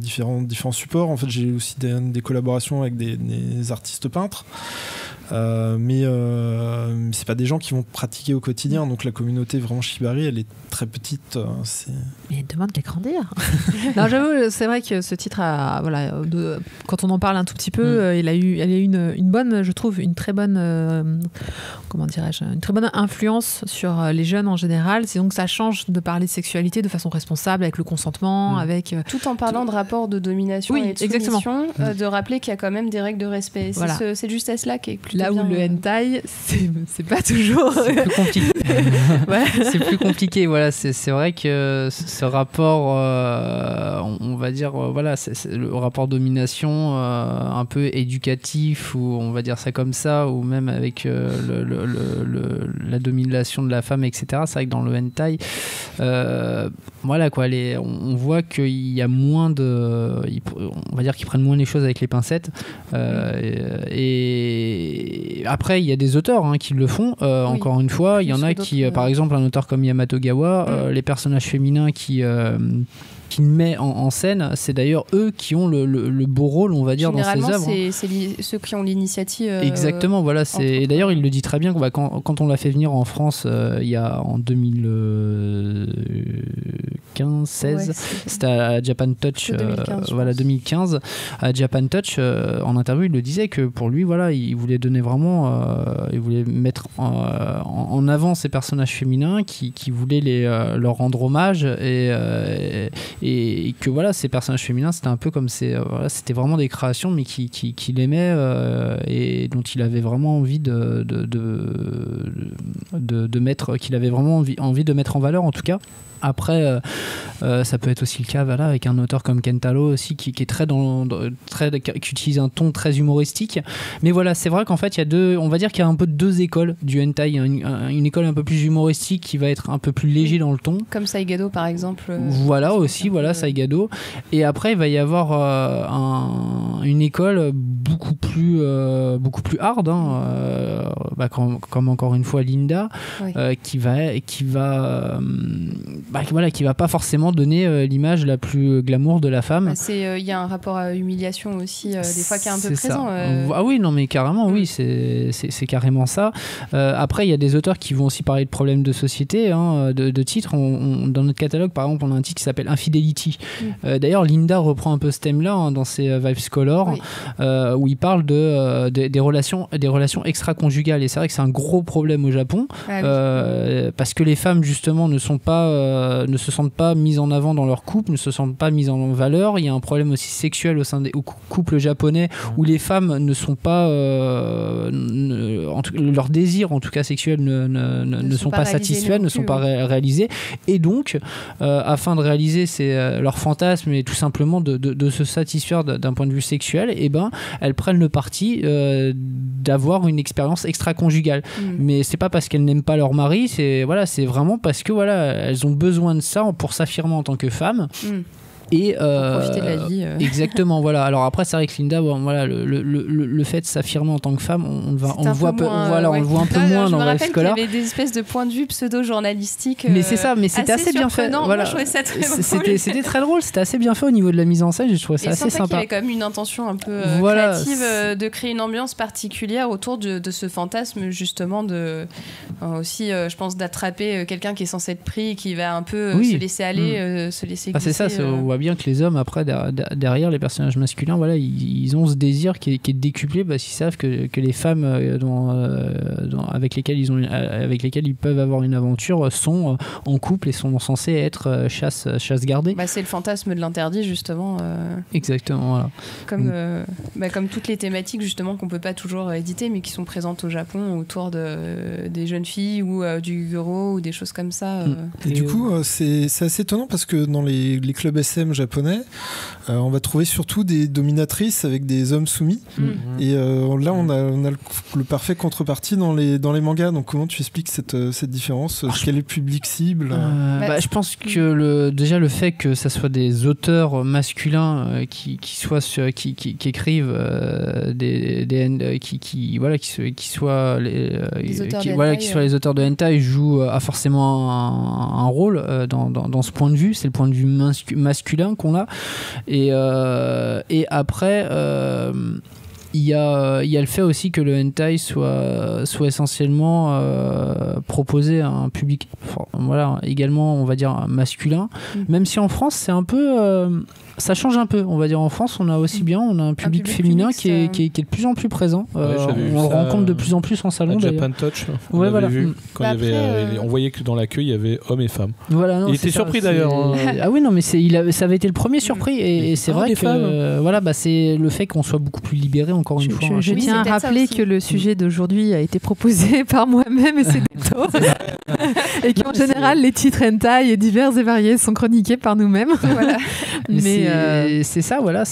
différents supports. En fait, j'ai aussi des collaborations avec des artistes peintres. Mais c'est pas des gens qui vont pratiquer au quotidien, donc la communauté vraiment shibari elle est très petite. Mais elle demande de grandir. Non, j'avoue, c'est vrai que ce titre quand on en parle un tout petit peu, il a eu une bonne, je trouve, une très bonne une très bonne influence sur les jeunes en général. C'est donc ça change de parler de sexualité de façon responsable, avec le consentement, avec tout en parlant de rapport de domination et de soumission, de rappeler qu'il y a quand même des règles de respect. C'est cette justesse-là qui est plutôt là bien, où le hentai, c'est pas toujours. C'est plus compliqué. C'est plus compliqué. Voilà, c'est vrai que ce rapport, on va dire, c'est le rapport domination un peu éducatif, ou on va dire ça comme ça, ou même avec la domination de la femme, etc. C'est vrai que dans le hentai, on voit qu'il y a moins on va dire qu'ils prennent moins les choses avec les pincettes. Et après, il y a des auteurs qui le font. Encore une fois, il y en a qui, par exemple, un auteur comme Yamato Gawa, les personnages féminins qui qu'il met en scène, c'est d'ailleurs eux qui ont le beau rôle, on va dire, dans ces œuvres. C'est ceux qui ont l'initiative. Exactement, voilà. Et d'ailleurs, il le dit très bien quand on l'a fait venir en France il y a en 2015-16, c'était à Japan Touch, 2015. À Japan Touch, en interview, il le disait que pour lui, voilà, il voulait donner vraiment, il voulait mettre en avant ces personnages féminins qui voulaient leur rendre hommage et que voilà, ces personnages féminins, c'était un peu comme c'était vraiment des créations, mais qu'il aimait et dont il avait vraiment envie de mettre, qu'il avait vraiment envie de mettre en valeur, en tout cas. Après, ça peut être aussi le cas avec un auteur comme Kentaro aussi qui est très qui utilise un ton très humoristique. Mais voilà, c'est vrai qu'en fait, on va dire qu'il y a un peu deux écoles du hentai. Une école un peu plus humoristique qui va être un peu plus léger dans le ton. Comme Saigado par exemple. Saigado. Et après, il va y avoir une école beaucoup plus hard, comme encore une fois Linda, qui va pas forcément donner l'image la plus glamour de la femme. Il y a un rapport à humiliation aussi, des fois qui est un peu présent. Ah oui, non mais carrément, oui, c'est carrément ça. Après, il y a des auteurs qui vont aussi parler de problèmes de société, de titres. Dans notre catalogue, par exemple, on a un titre qui s'appelle Infidelity. D'ailleurs, Linda reprend un peu ce thème-là dans ses Vibes Color, où il parle des relations extra-conjugales. Et c'est vrai que c'est un gros problème au Japon, parce que les femmes, justement, ne se sentent pas mises en avant dans leur couple, ne se sentent pas mises en valeur. Il y a un problème aussi sexuel au sein des couples japonais où les femmes ne sont pas leurs désirs en tout cas sexuels ne sont pas satisfaits, ne sont pas réalisés, et donc afin de réaliser leurs fantasmes et tout simplement de se satisfaire d'un point de vue sexuel, elles prennent le parti d'avoir une expérience extra-conjugale. Mais c'est pas parce qu'elles n'aiment pas leur mari, c'est vraiment parce que elles ont besoin de ça pour s'affirmer en tant que femme. Et profiter de la vie. Exactement, voilà. Alors après, c'est vrai que Linda, le fait de s'affirmer en tant que femme, on le voit un peu moins dans Vibes Color. Il y avait des espèces de points de vue pseudo-journalistiques. Mais c'est ça, mais c'était assez bien fait. Moi, je trouvais ça très drôle. C'était très drôle, c'était assez bien fait au niveau de la mise en scène. Je trouvais ça assez sympa. Il y avait quand même une intention un peu créative de créer une ambiance particulière autour de ce fantasme, justement, aussi, je pense, d'attraper quelqu'un qui est censé être pris, qui va un peu se laisser aller, se laisser glisser. C'est ça, on voit bien que les hommes, après, derrière les personnages masculins, ils ont ce désir qui est décuplé parce qu'ils savent que les femmes avec lesquelles ils peuvent avoir une aventure sont en couple et sont censées être chasse gardée. C'est le fantasme de l'interdit, justement. Exactement, voilà. Comme toutes les thématiques, justement, qu'on peut pas toujours éditer, mais qui sont présentes au Japon autour des jeunes filles ou du guro ou des choses comme ça. Et du coup, c'est assez étonnant parce que dans les clubs SM japonais, on va trouver surtout des dominatrices avec des hommes soumis. Et là, on a le parfait contrepartie dans les mangas. Donc, comment tu expliques cette différence ? Quel est le public cible ? Je pense que déjà le fait que ça soit des auteurs masculins qui écrivent qui soient les auteurs de hentai joue forcément un rôle dans ce point de vue. C'est le point de vue masculin qu'on a, et après il y a le fait aussi que le hentai soit essentiellement proposé à un public également, on va dire, masculin, même si en France c'est un peu ça change un peu, on va dire. En France, on a un public féminin qui est de plus en plus présent. On le rencontre de plus en plus en salon. Japan Touch, on l'avait vu. Quand on voyait que dans la queue, il y avait hommes et femmes. Voilà, il était surpris d'ailleurs. Ah oui, non, mais ça avait été le premier surpris. Et c'est vrai que c'est le fait qu'on soit beaucoup plus libéré, encore une fois. Je tiens à rappeler que le sujet d'aujourd'hui a été proposé par moi-même et c'est Cédetto. Et qu'en général, les titres hentai divers et variés sont chroniqués par nous-mêmes. Voilà. Mais c'est ça, voilà.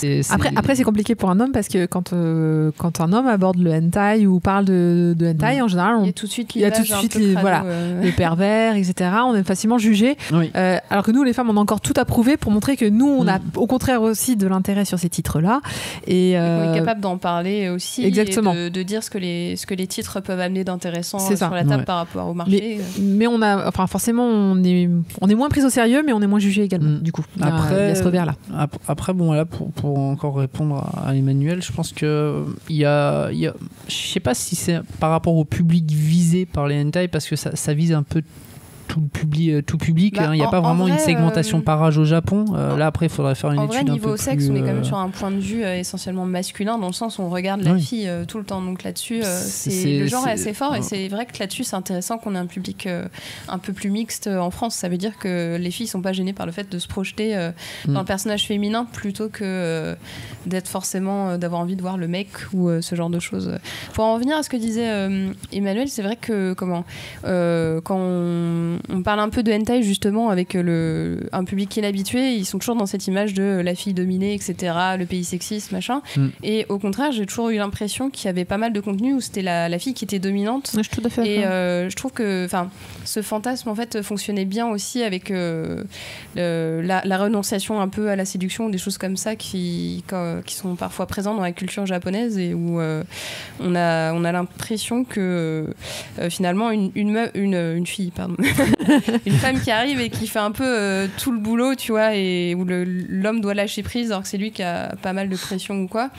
Après, c'est compliqué pour un homme parce que quand un homme aborde le hentai ou parle de hentai, en général, il y a tout de suite le pervers, etc. On est facilement jugé. Oui. Alors que nous, les femmes, on a encore tout à prouver pour montrer que nous, on a au contraire aussi de l'intérêt sur ces titres-là. Et on est capable d'en parler aussi. Exactement. Et de dire ce que les titres peuvent amener d'intéressant sur la table par rapport au marché. mais forcément on est moins pris au sérieux, mais on est moins jugé également. Du coup, il y a ce revers là. Après, bon là, pour encore répondre à Emmanuel, je pense que je sais pas si c'est par rapport au public visé par les hentai, parce que ça vise un peu tout public. Il n'y a pas vraiment une segmentation par âge au Japon. Là, après, il faudrait faire une étude un peu plus... niveau sexe, on est quand même sur un point de vue essentiellement masculin, dans le sens où on regarde la fille tout le temps. Donc là-dessus, le genre est assez fort. Et c'est vrai que là-dessus, c'est intéressant qu'on ait un public un peu plus mixte en France. Ça veut dire que les filles ne sont pas gênées par le fait de se projeter dans le personnage féminin, plutôt que d'être forcément... d'avoir envie de voir le mec ou ce genre de choses. Pour en revenir à ce que disait Emmanuel, c'est vrai que quand on parle un peu de hentai justement avec un public inhabitué, ils sont toujours dans cette image de la fille dominée, etc., le pays sexiste, machin. Et au contraire, j'ai toujours eu l'impression qu'il y avait pas mal de contenu où c'était la fille qui était dominante. Ouais, je suis tout à fait et je trouve que ce fantasme en fait fonctionnait bien aussi avec la renonciation un peu à la séduction, des choses comme ça qui sont parfois présentes dans la culture japonaise, et où on a l'impression que finalement une fille, pardon, une femme qui arrive et qui fait un peu tout le boulot, tu vois, et où l'homme doit lâcher prise alors que c'est lui qui a pas mal de pression ou quoi.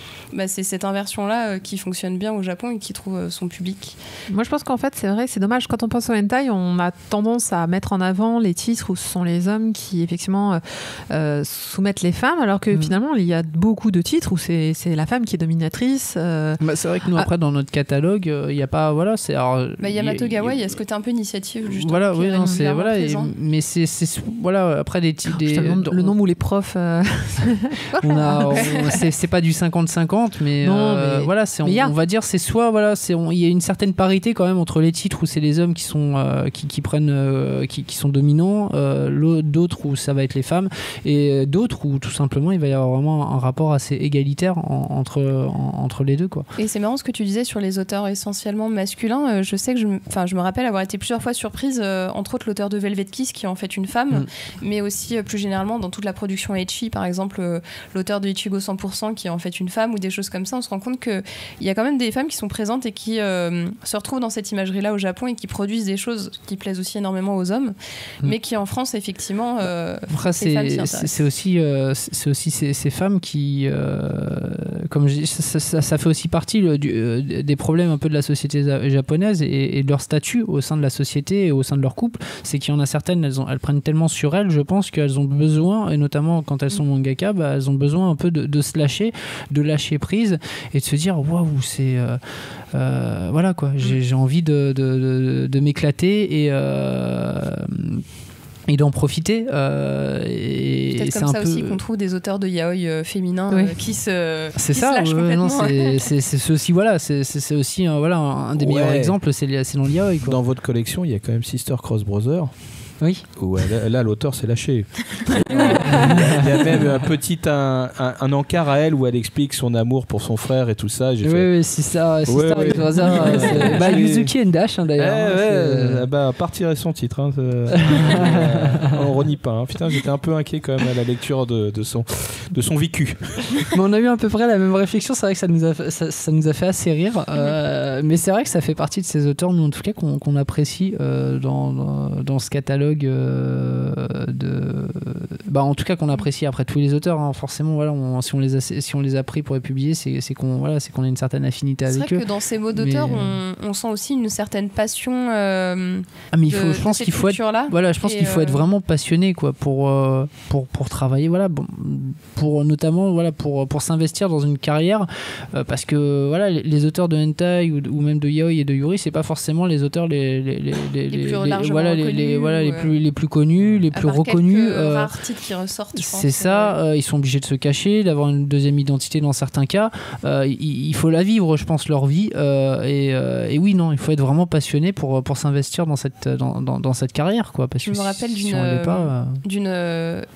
C'est cette inversion-là qui fonctionne bien au Japon et qui trouve son public. Moi, je pense qu'en fait, c'est vrai, c'est dommage. Quand on pense au hentai, on a tendance à mettre en avant les titres où ce sont les hommes qui, effectivement, soumettent les femmes, alors que finalement, il y a beaucoup de titres où c'est la femme qui est dominatrice. C'est vrai que nous, après, dans notre catalogue, il n'y a pas... Voilà, Yamato Gawa, il y a ce côté un peu initiative, justement. Voilà, oui, non, c'est... Voilà, mais c'est voilà, après le nombre où les profs c'est pas du 50-50, mais voilà, on va dire c'est soit voilà, il y a une certaine parité quand même entre les titres où c'est les hommes qui sont qui prennent qui sont dominants, d'autres où ça va être les femmes, et d'autres où tout simplement il va y avoir vraiment un rapport assez égalitaire entre les deux, quoi. Et c'est marrant ce que tu disais sur les auteurs essentiellement masculins. Je sais que je me rappelle avoir été plusieurs fois surprise, entre autres l'auteur de Velvet Kiss qui est en fait une femme, mais aussi plus généralement dans toute la production ecchi, par exemple l'auteur de Ichigo 100% qui est en fait une femme, ou des choses comme ça. On se rend compte qu'il y a quand même des femmes qui sont présentes et qui se retrouvent dans cette imagerie-là au Japon et qui produisent des choses qui plaisent aussi énormément aux hommes, mais qui en France, effectivement, après, c'est aussi ces femmes qui, comme je dis, ça fait aussi partie des problèmes un peu de la société japonaise et de leur statut au sein de la société et au sein de leur couple. C'est qu'il y en a certaines, elles prennent tellement sur elles, je pense, qu'elles ont besoin, et notamment quand elles sont mangaka, elles ont besoin un peu de se lâcher, de lâcher prise et de se dire waouh, c'est voilà quoi, j'ai envie de m'éclater et d'en profiter. Et peut-être comme ça aussi qu'on trouve des auteurs de yaoi féminins qui se lâchent complètement. C'est aussi, voilà, c'est aussi un des meilleurs exemples, c'est dans le yaoi, quoi. Dans votre collection, il y a quand même Sister Cross Brother. Oui. Où là, l'auteur s'est lâché. Il y a même un encart à elle où elle explique son amour pour son frère et tout ça. Oui, c'est ça. Yuzuki Endash, d'ailleurs. À part tirer son titre. On renie pas. Putain, j'étais un peu inquiet quand même à la lecture de son vécu. Mais on a eu à peu près la même réflexion. C'est vrai que ça nous a fait assez rire. Mais c'est vrai que ça fait partie de ces auteurs, nous en tout cas, qu'on apprécie dans ce catalogue. En tout cas qu'on apprécie après tous les auteurs, hein. Forcément voilà, si on les a pris pour les publier, c'est qu'on a une certaine affinité avec eux. C'est vrai que dans ces mots d'auteur, on sent aussi une certaine passion. Mais je pense qu'il faut être vraiment passionné, quoi, pour travailler, voilà, pour notamment voilà pour s'investir dans une carrière, parce que voilà, les auteurs de hentai ou même de yaoi et de yuri, c'est pas forcément les auteurs les plus connus, les plus reconnus. Rares titres qui ressortent, je pense. C'est ça, ils sont obligés de se cacher, d'avoir une deuxième identité dans certains cas. Il faut la vivre, je pense, leur vie. Et oui, non, il faut être vraiment passionné pour s'investir dans cette carrière, quoi. Parce je me rappelle d'une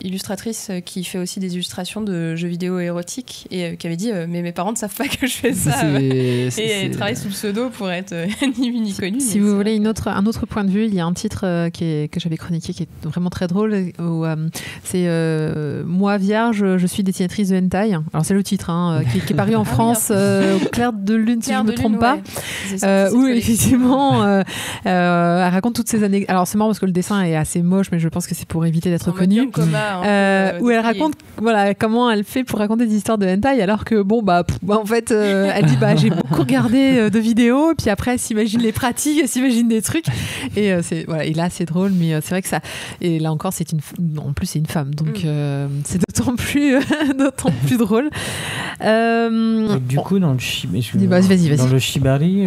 illustratrice qui fait aussi des illustrations de jeux vidéo érotiques et qui avait dit mais mes parents ne savent pas que je fais ça. Et elle travaille sous le pseudo pour être ni vu ni connu. Si vous voulez un autre point de vue, il y a un titre que j'avais chroniqué qui est vraiment très drôle, où c'est moi vierge, je suis dessinatrice de hentai. Alors c'est le titre qui est paru en France au Clair de Lune, si je ne me trompe pas. Où effectivement, elle raconte toutes ces années. Alors c'est marrant parce que le dessin est assez moche, mais je pense que c'est pour éviter d'être connu. Où elle raconte comment elle fait pour raconter des histoires de hentai, alors que en fait, elle dit j'ai beaucoup regardé de vidéos, et puis après elle s'imagine les pratiques, elle s'imagine des trucs, et et là c'est drôle, mais c'est vrai que ça. Et là encore, en plus c'est une femme, donc c'est d'autant plus drôle. Du coup, dans le vas-y. Dans le shibari,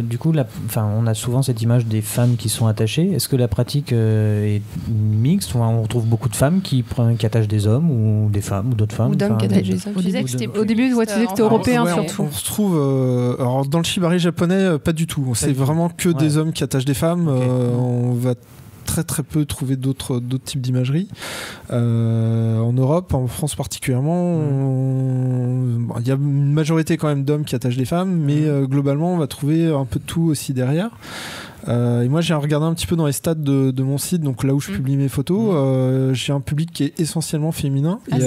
du coup, on a souvent cette image des femmes qui sont attachées. Est-ce que la pratique est mixte? On retrouve beaucoup de femmes qui attachent des hommes ou des femmes ou d'autres femmes. Ou d'hommes qui attachent des hommes. Au début, tu disais que c'était européen surtout. On se trouve. Alors dans le shibari japonais, pas du tout. C'est vraiment que des hommes qui attachent des femmes. On va très très peu trouver d'autres types d'imagerie. En Europe, en France particulièrement, il y a une majorité quand même d'hommes qui attachent des femmes, mais globalement on va trouver un peu de tout aussi derrière. Et moi j'ai regardé un petit peu dans les stats de mon site, donc là où je publie mes photos, j'ai un public qui est essentiellement féminin. Et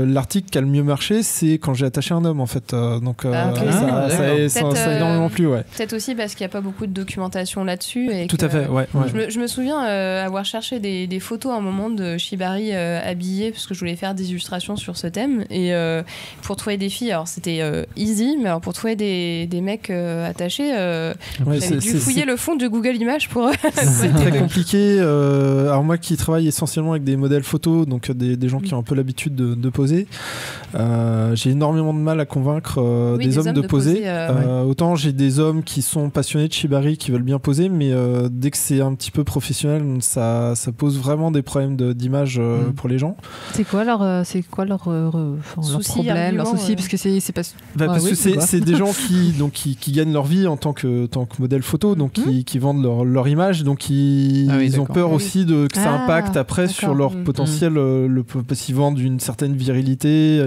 l'article qui a le mieux marché, c'est quand j'ai attaché un homme en fait. Donc ça énormément plu. Peut-être aussi parce qu'il n'y a pas beaucoup de documentation là-dessus. Tout à fait, ouais. Je me souviens avoir cherché des photos à un moment de shibari habillés, parce que je voulais faire des illustrations sur ce thème. Et pour trouver des filles, alors c'était easy, mais alors pour trouver des mecs attachés, j'avais dû fouiller le fond de Google Images pour. C'est très compliqué. Alors moi qui travaille essentiellement avec des modèles photos, donc des gens qui ont un peu l'habitude de poser, j'ai énormément de mal à convaincre des hommes de poser. Autant j'ai des hommes qui sont passionnés de shibari, qui veulent bien poser, mais dès que c'est un petit peu professionnel, ça pose vraiment des problèmes d'image pour les gens. C'est quoi leur problème, leur souci, parce que c'est pas. Parce que c'est des gens qui gagnent leur vie en tant que modèle photo, donc qui vendent leur image, donc ils ont peur aussi que ça impacte après sur leur potentiel, s'ils vendent une certaine virilité,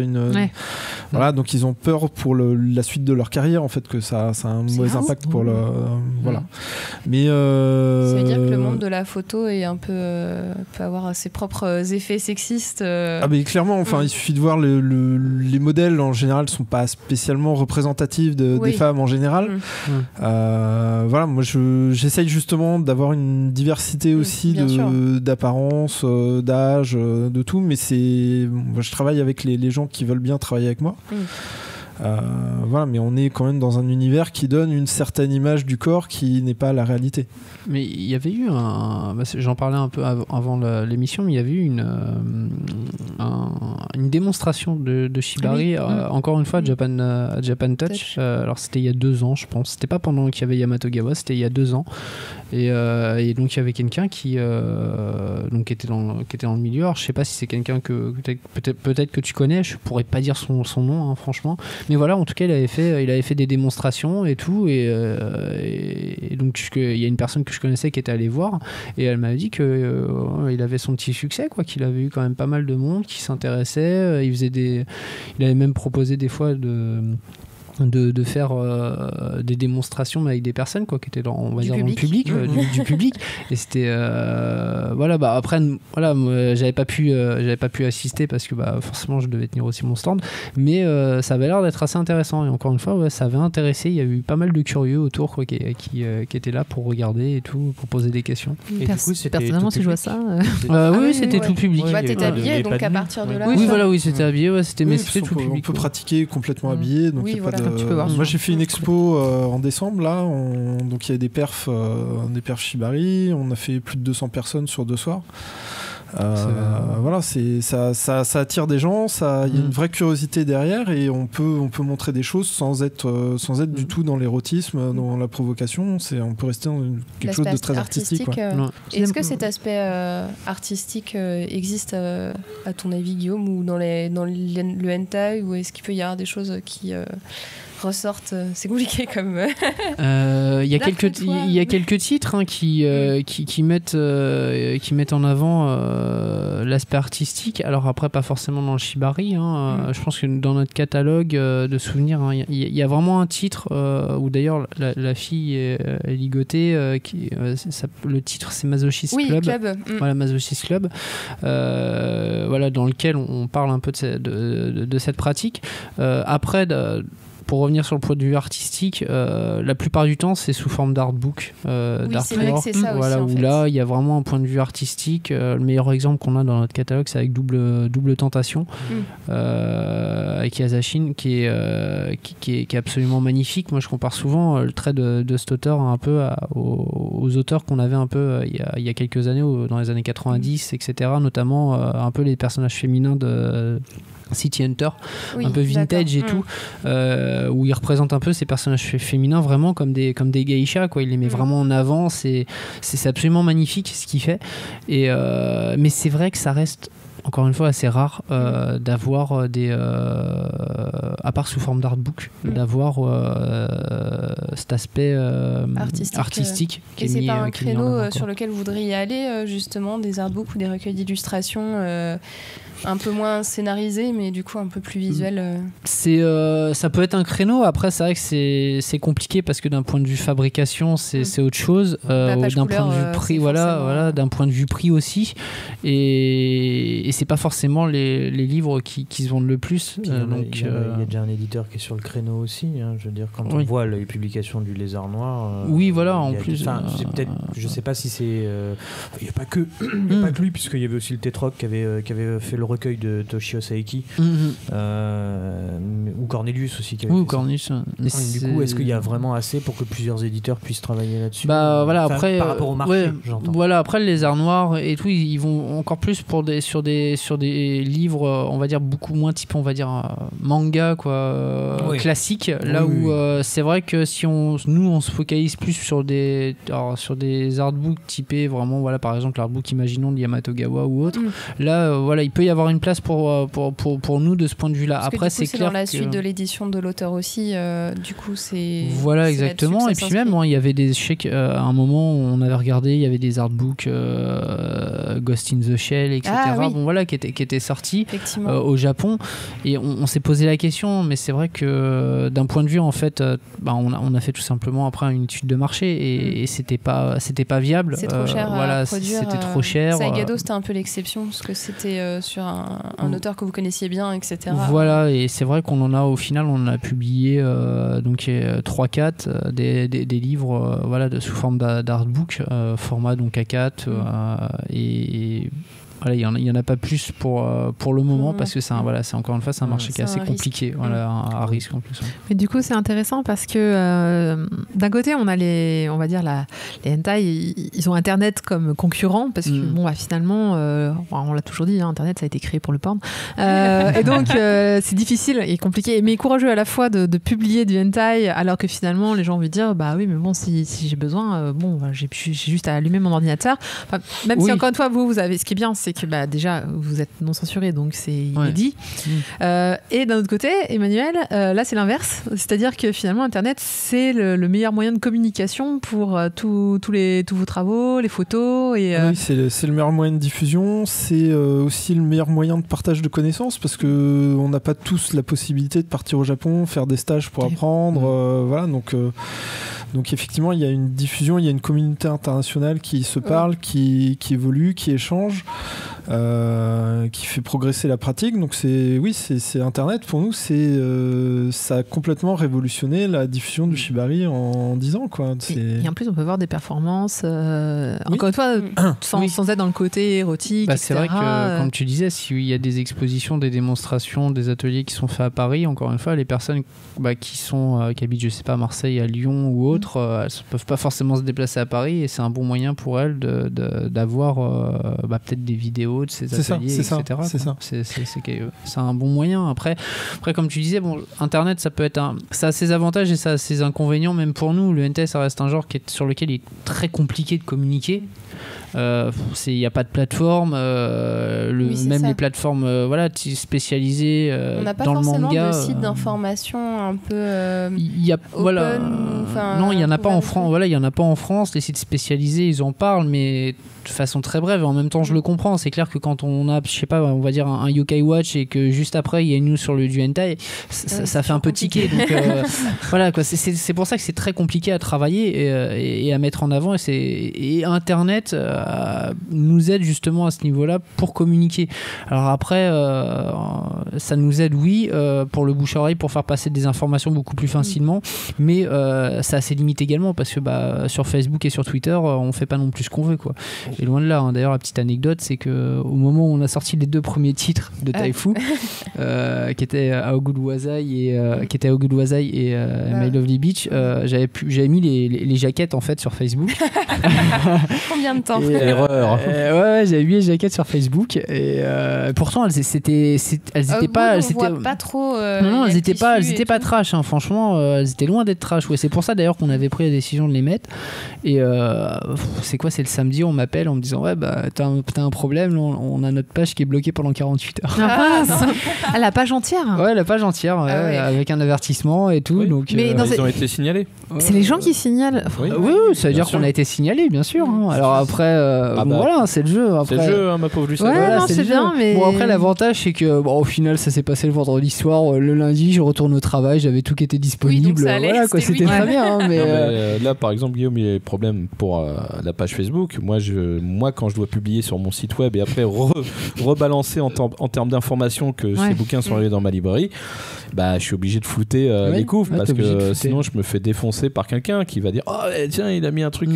voilà, donc ils ont peur pour la suite de leur carrière en fait, que ça a un mauvais impact pour voilà. Mais ça veut dire que le monde de la photo est un peu peut avoir ses propres effets sexistes. Mais clairement, enfin il suffit de voir les modèles en général sont pas spécialement représentatifs des femmes en général. Voilà, moi j'essaye justement d'avoir une diversité aussi d'apparence, d'âge, de tout, mais moi, je travaille avec les gens qui veulent bien travailler avec moi. Voilà, mais on est quand même dans un univers qui donne une certaine image du corps qui n'est pas la réalité. Mais il y avait eu j'en parlais un peu avant l'émission, mais il y avait eu une démonstration de shibari, encore une fois à Japan Touch. Alors c'était il y a 2 ans, je pense. C'était pas pendant qu'il y avait Yamatogawa, c'était il y a 2 ans. Et donc il y avait quelqu'un qui était dans le milieu. Alors je sais pas si c'est quelqu'un que peut-être que tu connais. Je pourrais pas dire son nom, franchement. Mais voilà, en tout cas, il avait fait des démonstrations et tout, et donc il y a une personne que je connaissais qui était allée voir, et elle m'avait dit que il avait son petit succès, quoi, qu'il avait eu quand même pas mal de monde qui s'intéressait. Il avait même proposé des fois de faire des démonstrations avec des personnes, quoi, qui étaient dans le public, du public, et c'était après moi, j'avais pas pu assister parce que forcément je devais tenir aussi mon stand, mais ça avait l'air d'être assez intéressant, et encore une fois ça avait intéressé. Il y a eu pas mal de curieux autour, quoi, qui étaient là pour regarder et tout, pour poser des questions. Et du coup, personnellement, si je vois ça, oui, c'était tout public. T'étais habillé, donc à partir de là. Oui, c'était habillé, mais c'était tout public. On peut pratiquer complètement habillé, donc tu peux voir. Moi j'ai fait une expo en décembre là, donc il y a des perfs shibari, on a fait plus de 200 personnes sur 2 soirs. Voilà, ça attire des gens, il y a une vraie curiosité derrière, et on peut montrer des choses sans être du tout dans l'érotisme, dans la provocation. On peut rester dans quelque chose de très artistique. Est-ce que cet aspect artistique existe à ton avis, Guillaume, ou dans le hentai, ou est-ce qu'il peut y avoir des choses qui ressortent. C'est compliqué comme. Il y a quelques titres qui mettent en avant l'aspect artistique. Alors après, pas forcément dans le shibari. Je pense que dans notre catalogue de souvenirs, il y a vraiment un titre où d'ailleurs la fille est ligotée. Le titre, c'est Masochist Club. Voilà, Masochist Club. Voilà, dans lequel on parle un peu de cette pratique. Après, pour revenir sur le point de vue artistique, la plupart du temps, c'est sous forme d'artbook, d'artwork. Voilà, où là, il y a vraiment un point de vue artistique. Le meilleur exemple qu'on a dans notre catalogue, c'est avec Double Tentation, avec Yasashin, qui est absolument magnifique. Moi, je compare souvent le trait de cet auteur un peu aux auteurs qu'on avait un peu il y a quelques années, dans les années 90, etc. Notamment un peu les personnages féminins de City Hunter, un peu vintage et tout, où il représente un peu ces personnages féminins vraiment comme des geishas, quoi. Il les met vraiment en avant, c'est absolument magnifique ce qu'il fait, mais c'est vrai que ça reste encore une fois assez rare d'avoir à part sous forme d'artbook, d'avoir cet aspect artistique qui est mis, pas un créneau sur lequel vous voudriez aller, justement, des artbooks ou des recueils d'illustrations un peu moins scénarisé, mais du coup un peu plus visuel. Ça peut être un créneau. Après, c'est vrai que c'est compliqué parce que d'un point de vue fabrication, c'est autre chose. D'un point de vue prix, d'un point de vue prix aussi. Et c'est pas forcément les livres qui se vendent le plus. Il y a déjà un éditeur qui est sur le créneau aussi. Je veux dire, quand on voit les publications du Lézard Noir. En plus. Je sais pas si c'est. Il n'y a pas que lui, puisqu'il y avait aussi le Tetroc qui avait fait le recueil de Toshio Saeki, ou Cornelius aussi. Oui, Cornelius. Du coup, est-ce qu'il y a vraiment assez pour que plusieurs éditeurs puissent travailler là-dessus après, par rapport au marché, j'entends. Voilà, après le Lézard Noir et tout, ils vont encore plus sur des livres, on va dire beaucoup moins type, on va dire manga, quoi, classique. Là où c'est vrai que si on se focalise plus sur des artbooks typés vraiment, voilà, par exemple l'artbook Imaginons de Yamatogawa ou autre. Là, voilà, il peut y avoir une place pour nous de ce point de vue-là. Après, c'est clair dans la suite de l'édition de l'auteur aussi. Du coup, c'est. Voilà, exactement. Et puis même, il y avait des chèques. À un moment, on avait regardé, il y avait des artbooks Ghost in the Shell, etc. Bon, voilà, qui étaient sortis au Japon. Et on s'est posé la question, mais c'est vrai que d'un point de vue, en fait, on a fait tout simplement après une étude de marché et c'était pas viable. C'est trop cher à produire. C'était trop cher. Saigado, c'était un peu l'exception parce que c'était sur un auteur que vous connaissiez bien, etc. Voilà, et c'est vrai qu'on au final, on a publié 3-4 des livres sous forme d'artbook, format donc A4, et voilà, il y en a pas plus pour le moment parce que c'est encore une fois c'est un marché qui est assez compliqué, à risque en plus. Mais du coup c'est intéressant parce que d'un côté on a les hentai, ils ont Internet comme concurrent parce que finalement on l'a toujours dit, Internet ça a été créé pour le porn, et donc c'est difficile et compliqué mais courageux à la fois de publier du hentai alors que finalement les gens vont dire bah oui mais bon si j'ai besoin j'ai juste à allumer mon ordinateur, même si encore une fois vous avez, ce qui est bien c'est que déjà vous êtes non censuré donc c'est inédit, et d'un autre côté Emmanuel, là c'est l'inverse, c'est-à-dire que finalement Internet c'est le meilleur moyen de communication pour tous vos travaux, les photos et oui, c'est le meilleur moyen de diffusion, c'est aussi le meilleur moyen de partage de connaissances parce que on n'a pas tous la possibilité de partir au Japon, faire des stages pour apprendre, voilà, donc effectivement il y a une diffusion, il y a une communauté internationale qui se parle, qui évolue, qui échange, qui fait progresser la pratique. Donc c'est Internet pour nous, ça a complètement révolutionné la diffusion du shibari en 10 ans, quoi. Et en plus on peut voir des performances encore une fois sans être dans le côté érotique, etc. C'est vrai que comme tu disais, s'il y a des expositions, des démonstrations, des ateliers qui sont faits à Paris, encore une fois les personnes qui habitent je sais pas à Marseille, à Lyon ou autre, elles ne peuvent pas forcément se déplacer à Paris et c'est un bon moyen pour elles d'avoir peut-être des vidéos, autres, ses ateliers, etc. C'est un bon moyen. Après, comme tu disais, bon, Internet, ça a ses avantages et ça a ses inconvénients, même pour nous. Le hentai, ça reste un genre sur lequel il est très compliqué de communiquer. Il n'y a pas de plateforme, même les plateformes spécialisées on n'a pas dans le manga. On n'a pas forcément de site d'information un peu non, il n'y en a pas en France. Voilà, il y en a pas en France. Les sites spécialisés, ils en parlent, mais de façon très brève. En même temps, je le comprends. C'est clair que quand on a, je sais pas, on va dire un Yokai Watch et que juste après il y a une news sur du hentai, ça fait un peu tiquer. Donc voilà quoi. C'est pour ça que c'est très compliqué à travailler et à mettre en avant. Et Internet nous aide justement à ce niveau-là pour communiquer. Alors après, ça nous aide, oui, pour le bouche-oreille, pour faire passer des informations beaucoup plus facilement, mais ça a ses limites également parce que sur Facebook et sur Twitter, on fait pas non plus ce qu'on veut, quoi. Et loin de là. D'ailleurs, la petite anecdote, c'est que au moment où on a sorti les 2 premiers titres de Taifu, qui étaient How Good Was I et My Lovely Beach, j'avais mis les jaquettes en fait sur Facebook. Combien de temps? Erreur. Ouais, j'avais mis les jaquettes sur Facebook et pourtant elles étaient pas, on voit pas trop. Non, elles étaient pas trash. Hein, franchement, elles étaient loin d'être trash. Ouais, c'est pour ça d'ailleurs qu'on avait pris la décision de les mettre. Et c'est quoi? C'est le samedi, on m'appelle en me disant ouais t'as un problème, on a notre page qui est bloquée pendant 48 heures. La page entière? Ouais, la page entière, avec un avertissement et tout. Oui. Donc, mais ils ont été signalés. C'est les gens qui signalent. Oui, ça veut dire qu'on a été signalé, bien sûr. Hein. Alors après, voilà, c'est le jeu. Après, c'est le jeu, hein, ma pauvre Lucette. Ouais, voilà, c'est bien, mais bon, après l'avantage c'est que au final ça s'est passé le vendredi soir, le lundi je retourne au travail, j'avais tout qui était disponible. Oui, donc ça allait, voilà quoi, c'était très bien. Hein, mais là par exemple Guillaume, il y a des problèmes pour la page Facebook. Moi quand je dois publier sur mon site web et après rebalancer en termes d'informations que ces bouquins sont arrivés dans ma librairie, je suis obligé de flouter les couves parce que sinon je me fais défoncer par quelqu'un qui va dire tiens il a mis un truc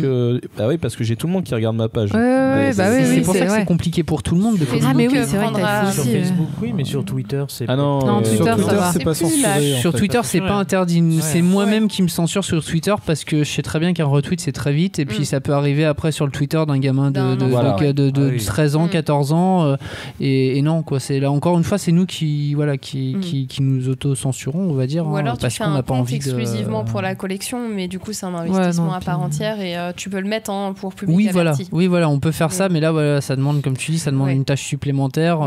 bah oui, parce que j'ai tout le monde qui regarde ma page. C'est pour ça que c'est compliqué pour tout le monde de Facebook. Mais oui, c'est vrai que sur Facebook oui, mais sur Twitter c'est non, sur Twitter c'est pas censuré. Sur Twitter c'est pas interdit. C'est moi-même qui me censure sur Twitter parce que je sais très bien qu'un retweet c'est très vite et puis ça peut arriver après sur le Twitter d'un gamin de 13 ans, 14 ans et non quoi, c'est là encore une fois c'est nous qui nous auto-censurons, on va dire. Ou alors parce tu fais qu'on n'a un pas compte envie exclusivement pour la collection, mais du coup c'est un investissement à part entière et tu peux le mettre pour public averti. Oui, voilà, on peut faire ça, mais là voilà, ça demande, comme tu dis, ça demande une tâche supplémentaire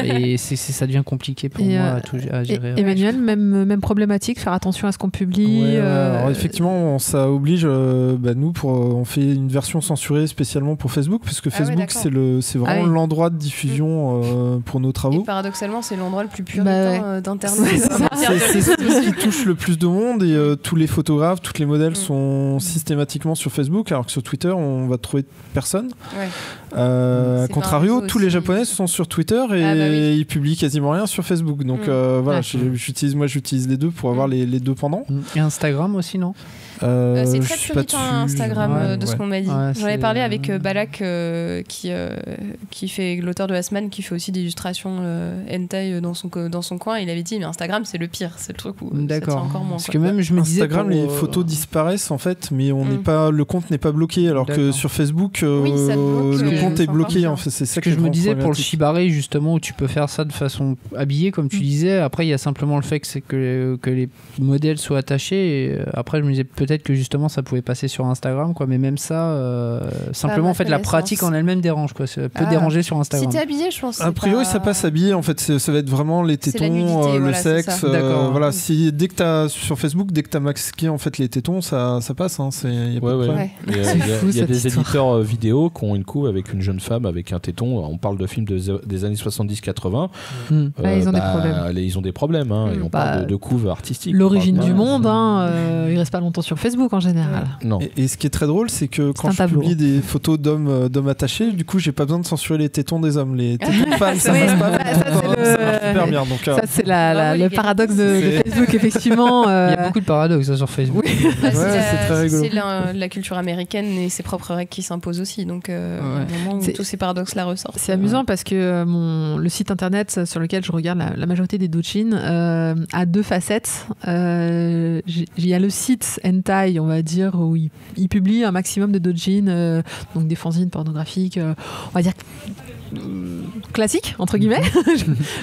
et ça devient compliqué pour moi à gérer. Emmanuel, même problématique, faire attention à ce qu'on publie. Alors effectivement, ça oblige, nous, on fait une version censurée spécialement pour Facebook, parce que Facebook c'est vraiment l'endroit de diffusion pour nos travaux. Et paradoxalement, c'est l'endroit le plus puritain d'Internet. C'est ce qui touche le plus de monde et tous les photographes, tous les modèles sont systématiquement sur Facebook, alors que sur Twitter, on va trouver personne. A contrario, tous les Japonais sont sur Twitter et ils publient quasiment rien sur Facebook. Donc voilà, j'utilise les deux pour avoir les deux pendants. Et Instagram aussi, non? C'est très puritain Instagram de ce qu'on m'a dit. J'en ai parlé avec Balak qui fait l'auteur de Asman, qui fait aussi des illustrations hentai dans son coin. Il avait dit mais Instagram c'est le pire, c'est le truc où ça tient encore moins. Parce que même je me disais Instagram les photos disparaissent en fait, mais le compte n'est pas bloqué, alors que sur Facebook le compte est bloqué. En fait, c'est ça que je me disais pour le shibari justement, où tu peux faire ça de façon habillée comme tu disais. Après il y a simplement le fait que les modèles soient attachés. Et après je me disais peut-être que justement ça pouvait passer sur Instagram quoi, mais même ça simplement en fait la pratique en elle-même dérange quoi, ça peut déranger sur Instagram. Si t'es habillé, je pense a priori ça passe habillé en fait, ça va être vraiment les tétons, le sexe, voilà, si dès que t'as sur Facebook, dès que t'as masqué en fait les tétons, ça passe hein, il y a des éditeurs vidéo qui ont une couve avec une jeune femme avec un téton, on parle de films des années 70-80. Ils ont des problèmes. Ils ont des problèmes hein, et on parle de couve artistique. L'origine du monde il reste pas longtemps sur Facebook en général. Non. Et ce qui est très drôle, c'est que quand je publie des photos d'hommes attachés, du coup, j'ai pas besoin de censurer les tétons des hommes. Les tétons de femmes, ça passe pas. Ça marche super bien. Donc, ça, c'est le paradoxe de Facebook, effectivement. Il y a beaucoup de paradoxes sur Facebook. C'est très rigolo. C'est la culture américaine et ses propres règles qui s'imposent aussi. Donc, au moment où tous ces paradoxes-là ressortent. C'est amusant parce que le site internet sur lequel je regarde la majorité des doujins a deux facettes. Il y a le site hentai, on va dire, où il publie un maximum de doujins, donc des fanzines pornographiques, on va dire classique entre guillemets.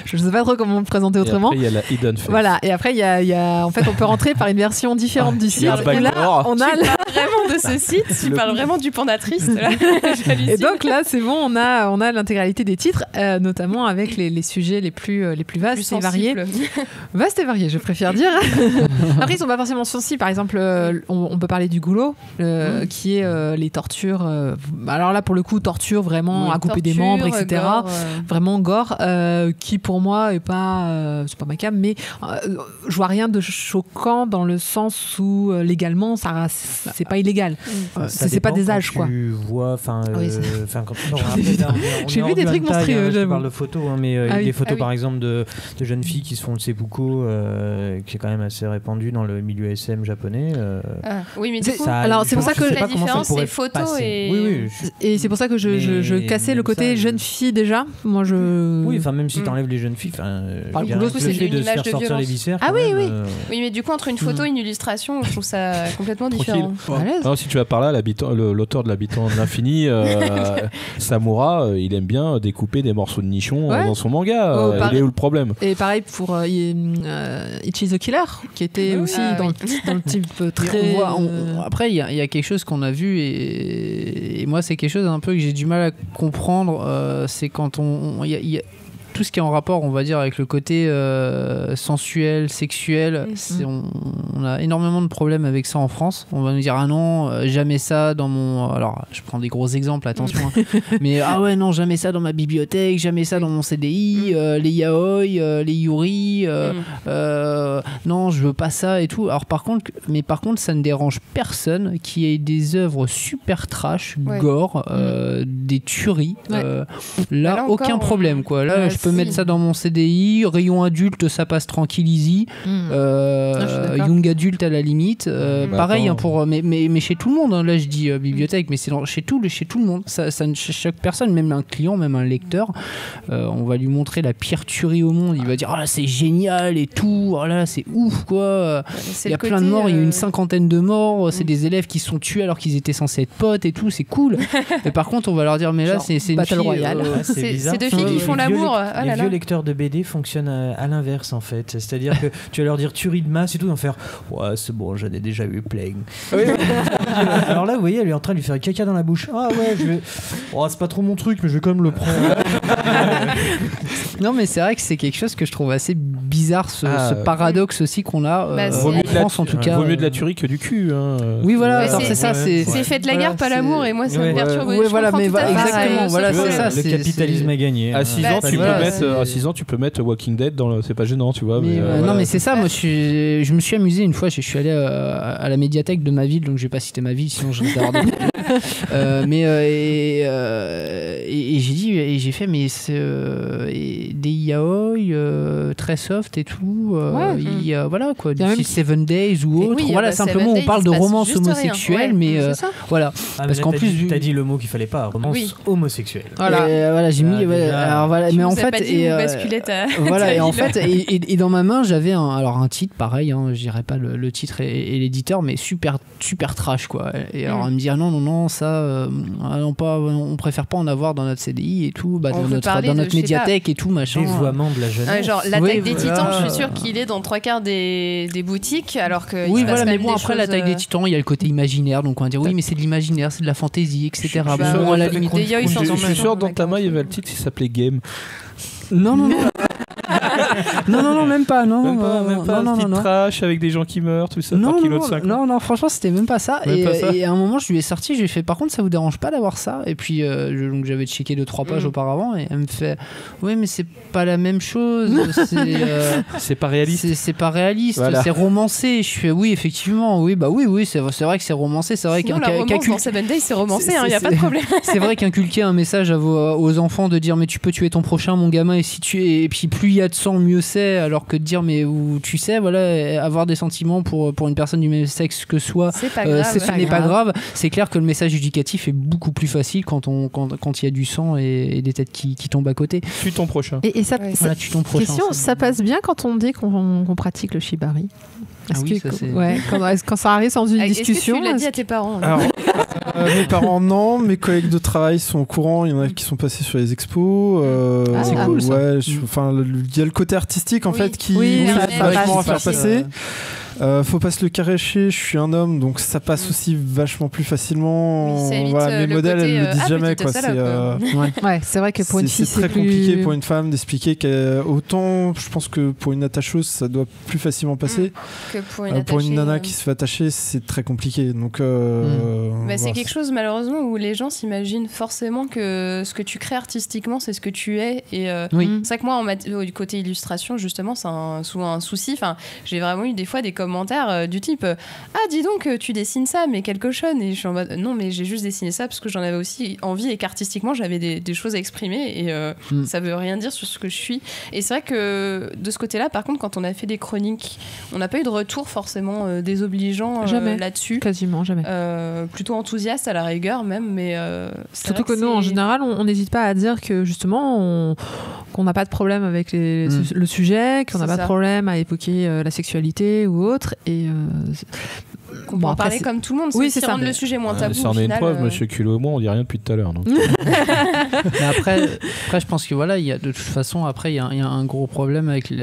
Je ne sais pas trop comment le présenter autrement. Et après, il y a la hidden face. Voilà, et après il y a en fait on peut rentrer par une version différente du site. Il y a un Et là, backdoor. on a Tu parles vraiment de ce site, tu parles vraiment du panda triste. Là. et donc là c'est bon, on a l'intégralité des titres, notamment avec les sujets les plus vastes et variés. Vastes et variés, je préfère dire. Après ils sont pas forcément sensibles. Par exemple, on peut parler du goulot, qui est les tortures. Alors là pour le coup torture vraiment à couper des membres, etc. Gore, Vraiment gore, qui pour moi est pas c'est pas ma cam, mais je vois rien de choquant dans le sens où légalement ça c'est pas illégal. C'est pas des âges quoi. Tu vois, J'ai vu des trucs monstrueux. Je parle de photos, mais Ah oui. des photos Ah oui. par exemple de jeunes filles qui se font le seppuku, qui est quand même assez répandu dans le milieu SM japonais. Oui, mais du coup, Alors c'est pour ça que la différence c'est photo et. Oui, et c'est pour ça que je cassais le côté jeune fille déjà. Moi je. Oui, enfin même si t'enlèves les jeunes filles, Par le le boulot, fait c'est une de se image faire de sortir violence. les viscères. Ah quand oui, même, Oui, mais du coup, entre une photo et une illustration, je trouve ça complètement Tranquille. différent. À l'aise. Non, si tu vas par là, l'auteur de l'habitant de l'infini, Samura, il aime bien découper des morceaux de nichon Ouais. dans son manga. Oh, Il pareil. est où le problème? Et pareil pour Ichi the Killer, qui était aussi dans le type très. Après, il y a quelque chose qu'on a vu et moi, c'est quelque chose un peu que j'ai du mal à comprendre. C'est quand il y a tout ce qui est en rapport, on va dire, avec le côté sensuel, sexuel. On a énormément de problèmes avec ça en France. On va nous dire, ah non, jamais ça dans mon... Alors, je prends des gros exemples, attention. Mais, ah ouais, non, jamais ça dans ma bibliothèque, jamais ça dans mon CDI, les yaoi, les yuri, non, je veux pas ça et tout. Alors, par contre, ça ne dérange personne qui ait des œuvres super trash, gore, des tueries. Là, encore, aucun problème, quoi. Là, je peux mettre ça dans mon CDI, rayon adulte, ça passe tranquille, easy. Young adulte à la limite. Pareil, hein, mais chez tout le monde. Hein, là, je dis bibliothèque, mais c'est chez tout le monde. Ça ne choque personne, même un client, même un lecteur. On va lui montrer la pire tuerie au monde. Il va dire, oh là, c'est génial et tout. Oh là, c'est ouf, quoi. Il y a plein de morts. Il y a eu une 50aine de morts. C'est des élèves qui se sont tués alors qu'ils étaient censés être potes et tout. C'est cool. Mais par contre, on va leur dire, mais là, c'est une Battle fille, Royale. C'est deux filles qui font l'amour. Les vieux lecteurs de BD fonctionnent à l'inverse en fait. C'est-à-dire que tu vas leur dire tuerie de masse et tout, ils vont faire ouais, c'est bon, j'en ai déjà eu plein. Alors là, vous voyez, elle est en train de lui faire caca dans la bouche. Ah ouais, c'est pas trop mon truc, mais je vais quand même le prendre. Non, mais c'est vrai que c'est quelque chose que je trouve assez bizarre, ce paradoxe aussi qu'on a en France en tout cas. Vaut mieux de la tuerie que du cul. Hein. Oui, voilà, Ouais, c'est ça. C'est fait de la guerre, pas l'amour, et moi ça me perturbe. Ouais, voilà, mais exactement, voilà, c'est ça. Le capitalisme a gagné. À 6 ans, tu peux mettre Walking Dead c'est pas gênant, tu vois. Non, mais c'est ça. Moi, je me suis amusé une fois. Je suis allé à la médiathèque de ma ville, donc je vais pas citer ma ville, sinon je vais avoir des et j'ai dit, et j'ai fait, mais des yaoi très soft et tout. Il y a voilà quoi, du 7 Days ou autre. Voilà, simplement, on parle de romance homosexuelle, mais voilà. Parce qu'en plus, t'as dit le mot qu'il fallait pas, romance homosexuelle. Voilà, j'ai mis. Alors voilà, mais en fait, voilà, et en fait, et dans ma main, j'avais un titre pareil. Je dirais pas le titre et l'éditeur, mais super trash quoi. Et alors elle me dit non, ça, on préfère pas en avoir dans notre CDI et tout, dans notre médiathèque et tout machin. Dévoiement de la jeunesse. Genre l'attaque des titans, je suis sûre qu'il est dans 3/4 des boutiques, alors que oui, voilà, mais bon, après l'attaque des titans, il y a le côté imaginaire, donc on va dire oui, mais c'est de l'imaginaire, c'est de la fantaisie, etc. Bon, à la limite, je suis sûr dans ta main il y avait le titre qui s'appelait Game. Non, même pas. Petit trash avec des gens qui meurent, tout ça. Non, franchement, c'était même pas ça. Et à un moment, je lui ai sorti, je lui ai fait, par contre, ça vous dérange pas d'avoir ça? Et puis, donc j'avais checké 2-3 pages auparavant, et elle me fait, oui, mais c'est pas la même chose. C'est pas réaliste. C'est pas réaliste, voilà. C'est romancé. Je fais, oui, effectivement, oui, c'est vrai que c'est romancé. C'est vrai qu'un dans 7 Days, c'est romancé, y a pas de problème. C'est vrai qu'inculquer un message aux enfants de dire, mais tu peux tuer ton prochain, mon gamin, et puis plus il y a de sang, mieux c'est, alors que de dire mais tu sais, voilà, avoir des sentiments pour une personne du même sexe que soi, ce n'est pas grave. C'est clair que le message éducatif est beaucoup plus facile quand il y a du sang et des têtes qui tombent à côté. Tue ton prochain. Et ça, tue ton prochain. Question, ça passe bien quand on dit qu'on pratique le shibari? Quand ça arrive dans une discussion. Est-ce que tu l'as dit à tes parents? Alors, mes parents, non. Mes collègues de travail sont au courant. Il y en a qui sont passés sur les expos. C'est cool, ça. Ouais, il y a le côté artistique, en fait, qui va vachement à faire passer. Faut pas se le cacher, je suis un homme, donc ça passe aussi vachement plus facilement. Mes modèles, elles le disent jamais. Quoi. C'est vrai que pour une fille, c'est très compliqué pour une femme d'expliquer qu'autant, je pense que pour une attacheuse, ça doit plus facilement passer. Que pour une nana qui se fait attacher, c'est très compliqué. Donc, c'est quelque chose, malheureusement, où les gens s'imaginent forcément que ce que tu crées artistiquement, c'est ce que tu es. Et c'est vrai que moi, du côté illustration, justement, c'est souvent un souci. Enfin, j'ai vraiment eu des fois des commentaires du type dis donc tu dessines ça mais quelque chose, et je suis en mode non mais j'ai juste dessiné ça parce que j'en avais aussi envie et qu'artistiquement j'avais des choses à exprimer et ça veut rien dire sur ce que je suis. Et c'est vrai que de ce côté là par contre quand on a fait des chroniques on n'a pas eu de retour forcément désobligeant là-dessus, quasiment jamais, plutôt enthousiaste à la rigueur même, mais surtout que nous en général on n'hésite pas à dire que justement qu'on n'a pas de problème avec le sujet, qu'on n'a pas de problème à évoquer la sexualité ou autre, et on peut en parler comme tout le monde, c'est ça, rendre le sujet moins tabou. Ça en est une preuve, monsieur Culot et moi on dit rien depuis tout à l'heure. Mais après je pense que voilà, il y a de toute façon après il y a un gros problème avec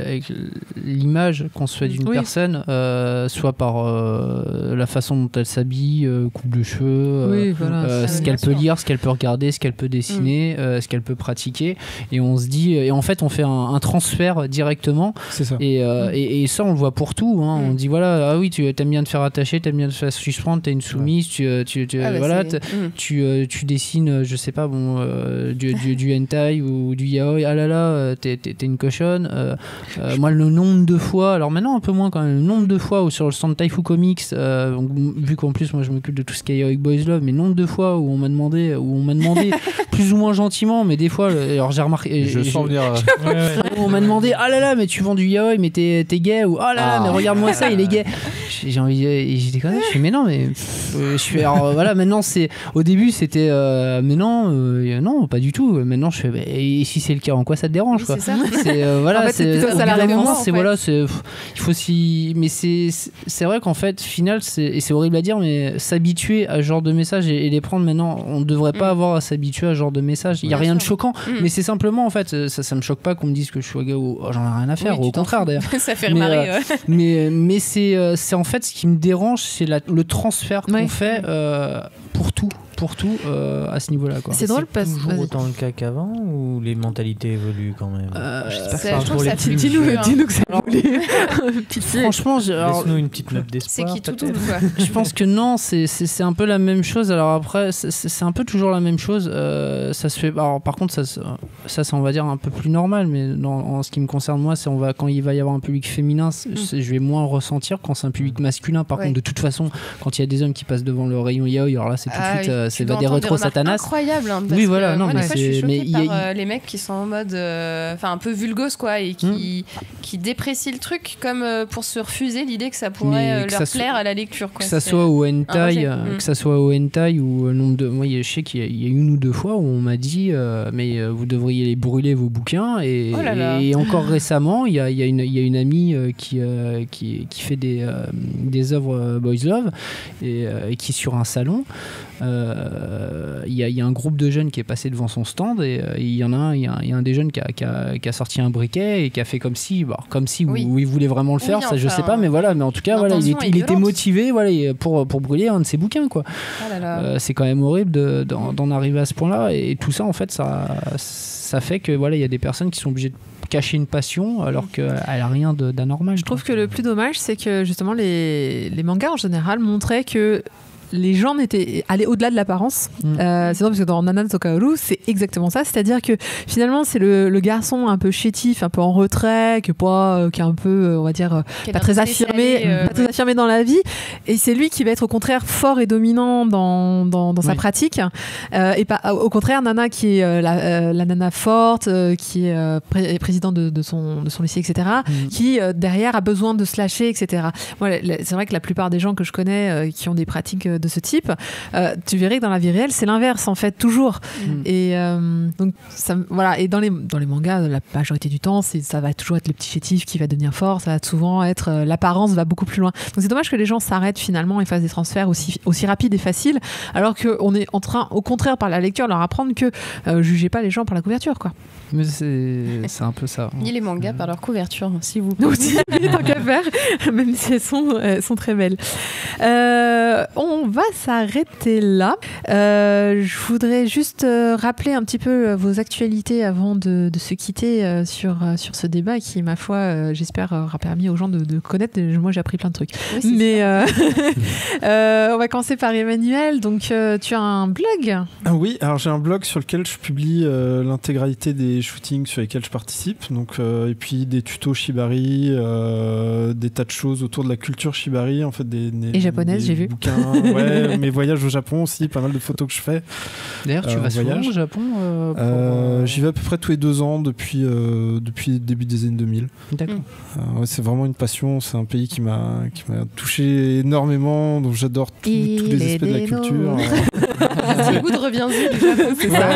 l'image qu'on se fait d'une personne, soit par la façon dont elle s'habille, coupe de cheveux, ce qu'elle peut lire, ce qu'elle peut regarder, ce qu'elle peut dessiner, ce qu'elle peut pratiquer, et on se dit, et en fait on fait un transfert directement. C'est ça. Et ça on le voit pour tout, hein. On dit voilà, oui tu aimes bien te faire attacher, t'aimes bien te faire suspendre, t'es une soumise, tu dessines, je sais pas, du hentai ou du yaoi, ah là là, t'es une cochonne. Moi le nombre de fois, alors maintenant un peu moins quand même, le nombre de fois où sur le stand Taifu Comics, vu qu'en plus moi je m'occupe de tout ce qui est Yaoi Boys Love, mais nombre de fois où on m'a demandé plus ou moins gentiment, mais des fois, alors j'ai remarqué, on m'a demandé ah là là mais tu vends du yaoi mais t'es gay, ou ah là là mais regarde-moi ça il est gay. J'ai envie et j'ai déconné, je fais mais non mais je suis alors voilà, maintenant c'est, au début c'était mais non pas du tout, maintenant je fais et si c'est le cas en quoi ça te dérange, quoi. C'est ça. C'est voilà, en fait, c'est plutôt ça la réponse, c'est voilà, c'est il faut mais c'est vrai qu'en fait final c'est horrible à dire mais s'habituer à ce genre de message et les prendre maintenant, on devrait pas avoir à s'habituer à ce genre de message. Il y a rien de choquant, mais c'est simplement en fait ça me choque pas qu'on me dise que je suis gay ou j'en ai rien à faire, au contraire d'ailleurs. Ça fait marrer. Mais c'est en fait ce qui me dérange, c'est le transfert qu'on fait pour tout à ce niveau-là, quoi. C'est drôle parce que toujours autant le cas qu'avant, ou les mentalités évoluent quand même. Je trouve que ça pue. Dis-nous que ça évolue. Franchement, laisse-nous une petite note d'espoir. C'est qui tout quoi. Je pense que non, c'est un peu la même chose. Alors après, c'est un peu toujours la même chose. Ça se fait. Alors par contre, ça on va dire un peu plus normal, mais en ce qui me concerne moi, c'est quand il va y avoir un public féminin, je vais moins ressentir. Quand c'est un public masculin, par contre, de toute façon, quand il y a des hommes qui passent devant le rayon yaoi, alors là, c'est tout de suite. C'est des retros Satanas. Incroyable. Hein, oui, voilà. Non, mais je suis choquée par les mecs qui sont en mode, un peu vulgos, quoi, et qui déprécient le truc comme pour se refuser l'idée que ça pourrait leur plaire à la lecture, quoi. Que ça soit au hentai, ou le nombre de, moi, je sais qu'il y a une ou deux fois où on m'a dit, mais vous devriez les brûler vos bouquins. Et encore récemment, il y a une amie qui fait des œuvres Boys Love et qui est sur un salon. Il y a un groupe de jeunes qui est passé devant son stand, et il y a un des jeunes qui a sorti un briquet et qui a fait comme si il voulait vraiment le faire, ça je sais pas, mais voilà, mais en tout cas voilà, il était motivé, voilà, pour brûler un de ses bouquins, quoi. C'est quand même horrible d'en arriver à ce point-là, et tout ça en fait ça fait que voilà, il y a des personnes qui sont obligées de cacher une passion alors qu'elle a rien d'anormal. Je trouve que le plus dommage, c'est que justement les mangas en général montraient que les gens allaient au-delà de l'apparence. C'est drôle parce que dans Nana no Kaoru, c'est exactement ça. C'est-à-dire que finalement, c'est le garçon un peu chétif, un peu en retrait, qui est un peu, on va dire, pas très affirmé dans la vie. Et c'est lui qui va être au contraire fort et dominant dans sa pratique. Et pas, au contraire, Nana qui est la nana forte, qui est présidente de son lycée, etc. Qui derrière a besoin de se lâcher, etc. Moi, c'est vrai que la plupart des gens que je connais qui ont des pratiques de ce type, tu verrais que dans la vie réelle, c'est l'inverse en fait, toujours. Et donc ça, voilà. Et dans les mangas, la majorité du temps, ça va toujours être le petit chétif qui va devenir fort. Ça va souvent être l'apparence va beaucoup plus loin. Donc c'est dommage que les gens s'arrêtent finalement et fassent des transferts aussi rapides et faciles, alors qu'on est en train, au contraire, par la lecture, leur apprendre que jugez pas les gens par la couverture, quoi. Mais c'est un peu ça. Ni les mangas par leur couverture, s'il vous plaît. Aussi, tant qu'à faire, même si elles sont très belles. On va s'arrêter là. Je voudrais juste rappeler un petit peu vos actualités avant de se quitter sur ce débat qui, ma foi, j'espère, aura permis aux gens de connaître. Moi, j'ai appris plein de trucs. Oui, mais on va commencer par Emmanuel. Donc, tu as un blog. Ah oui, alors j'ai un blog sur lequel je publie l'intégralité des shootings sur lesquels je participe. Donc, et puis des tutos Shibari, des tas de choses autour de la culture Shibari, en fait, et japonaise, j'ai vu. Bouquins, ouais, mes voyages au Japon aussi, pas mal de photos que je fais. D'ailleurs, tu vas souvent au Japon J'y vais à peu près tous les 2 ans depuis le début des années 2000. D'accord. Ouais, c'est vraiment une passion. C'est un pays qui m'a touché énormément, donc j'adore tous les aspects de la culture. Le goût de reviens-y du Japon. C'est ça.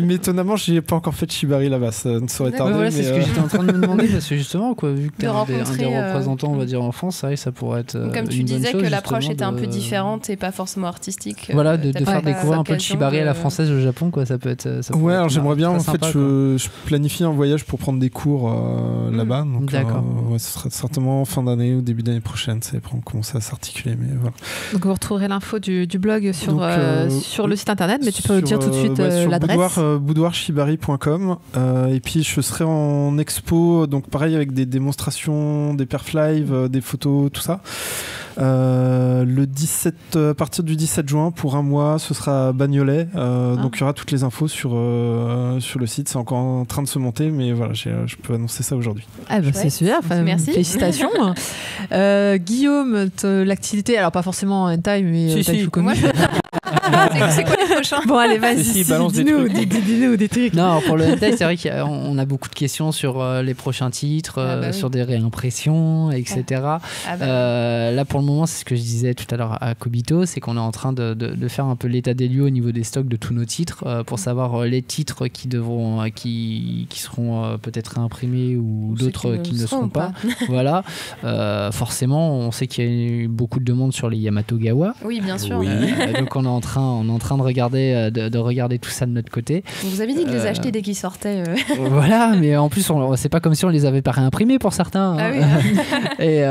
Mais étonnamment, j'ai pas encore fait de Shibari là-bas. Ça ne saurait tarder. Voilà, c'est ce que j'étais en train de me demander, parce que justement, vu que tu es un des représentants, on va dire, en France, c'est vrai que ça pourrait être. Comme tu disais que l'approche était un peu différente et pas forcément artistique. Voilà, de faire découvrir un peu de Shibari à la française au Japon, quoi, ça peut être. Ouais, alors j'aimerais bien. En fait, je planifie un voyage pour prendre des cours là-bas. Donc, d'accord. Ce sera certainement fin d'année ou début d'année prochaine. Ça va commencer à s'articuler, mais voilà. Donc vous retrouverez l'info du blog sur le site internet, mais tu peux dire tout de suite l'adresse. Boudoirshibari.com. Et puis je serai en expo, donc pareil avec des démonstrations, des perf live, des photos, tout ça. À partir du 17 juin pour un mois, ce sera à Bagnolet. Donc il y aura toutes les infos sur le site. C'est encore en train de se monter, mais voilà, je peux annoncer ça aujourd'hui. Ah bah c'est super, merci. Félicitations. Guillaume, l'activité, alors pas forcément hentai, mais si. Moi, c'est quoi les prochains? Bon allez, vas-y, dis-nous des trucs. Non, pour le hentai, c'est vrai qu'on a beaucoup de questions sur les prochains titres, sur des réimpressions, etc. Là, pour le moment, c'est ce que je disais tout à l'heure à Kobito, c'est qu'on est en train de faire un peu l'état des lieux au niveau des stocks de tous nos titres pour savoir les titres qui seront peut-être réimprimés ou d'autres qui ne seront pas. Voilà. Forcément, on sait qu'il y a eu beaucoup de demandes sur les Yamato Gawa. Oui, bien sûr. Oui. Donc on est en train de regarder tout ça de notre côté. Vous avez dit de les acheter dès qu'ils sortaient. Voilà, mais en plus c'est pas comme si on les avait pas réimprimés pour certains. Ah oui. Et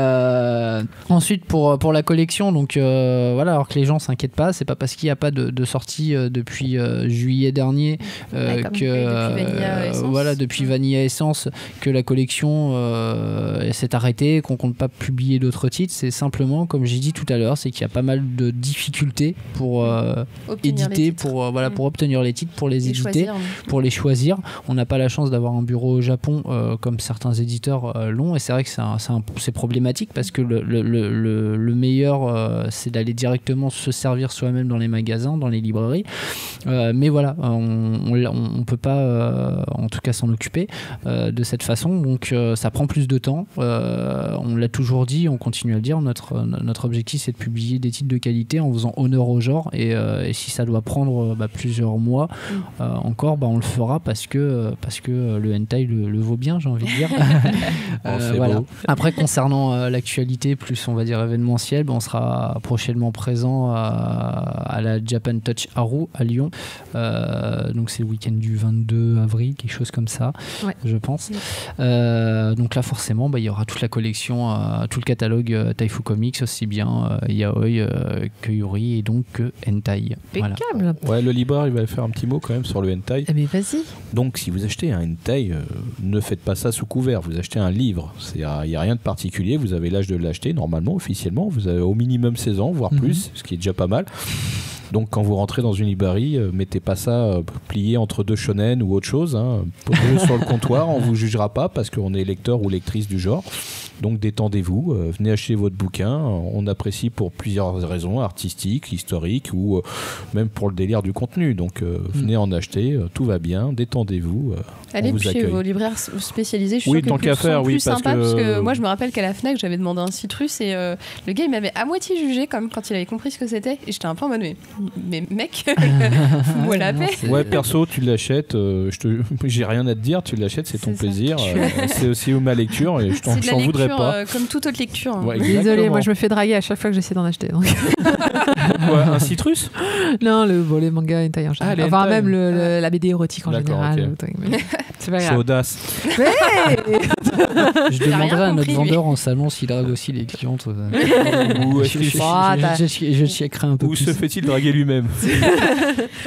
ensuite pour la collection, donc voilà, alors que les gens s'inquiètent pas, c'est pas parce qu'il n'y a pas de sortie depuis juillet dernier depuis Vanilla Essence que la collection s'est arrêtée, qu'on compte pas publier d'autres titres. C'est simplement, comme j'ai dit tout à l'heure, c'est qu'il y a pas mal de difficultés pour éditer, pour obtenir les titres, pour les éditer, pour les choisir. On n'a pas la chance d'avoir un bureau au Japon comme certains éditeurs l'ont, et c'est vrai que c'est problématique parce que le meilleur c'est d'aller directement se servir soi-même dans les magasins, dans les librairies, mais voilà, on peut pas en tout cas s'en occuper de cette façon, donc ça prend plus de temps. On l'a toujours dit, on continue à le dire, notre objectif c'est de publier des titres de qualité en faisant honneur au genre, et si ça doit prendre plusieurs mois encore, on le fera parce que le hentai le vaut bien, j'ai envie de dire. Voilà. Après, concernant l'actualité plus on va dire événementielle, on sera prochainement présent à la Japan Touch Haru à Lyon, donc c'est le week-end du 22 avril, quelque chose comme ça, je pense. Donc là forcément il y aura toute la collection, tout le catalogue Taifu Comics, aussi bien yaoi que yuri et donc que hentai. Impeccable. Voilà. Ouais, le libraire il va faire un petit mot quand même sur le hentai. Mais vas-y. Donc si vous achetez un hentai, ne faites pas ça sous couvert, vous achetez un livre, il n'y a rien de particulier, vous avez l'âge de l'acheter normalement, officiellement, vous avez au minimum 16 ans, voire plus, ce qui est déjà pas mal. Donc quand vous rentrez dans une librairie, mettez pas ça plié entre deux shonen ou autre chose, posez-le sur le comptoir, on vous jugera pas parce qu'on est lecteur ou lectrice du genre. Donc détendez-vous, venez acheter votre bouquin. On apprécie pour plusieurs raisons, artistiques, historiques ou même pour le délire du contenu. Donc venez en acheter, tout va bien, détendez-vous. Allez, puis chez vos libraires spécialisés, je suis sûre que les pubs sont plus sympas, parce que moi je me rappelle qu'à la FNAC j'avais demandé un citrus et le gars il m'avait à moitié jugé comme quand il avait compris ce que c'était et j'étais un peu en mode mais mec, fous-moi la paix. Ouais, perso tu l'achètes, j'ai rien à te dire, tu l'achètes, c'est ton plaisir, c'est aussi ma lecture et je t'en voudrais pas. Comme toute autre lecture. Hein. Ouais, désolé, moi je me fais draguer à chaque fois que j'essaie d'en acheter. Donc. Ouais, un citrus? Non, les mangas hentai en général. Enfin, même la BD érotique en général. Okay. C'est pas grave. C'est audace. Je demanderai à notre vendeur en salon s'il drague aussi les clientes. Ou je checkerai un peu. Où se fait-il draguer lui-même?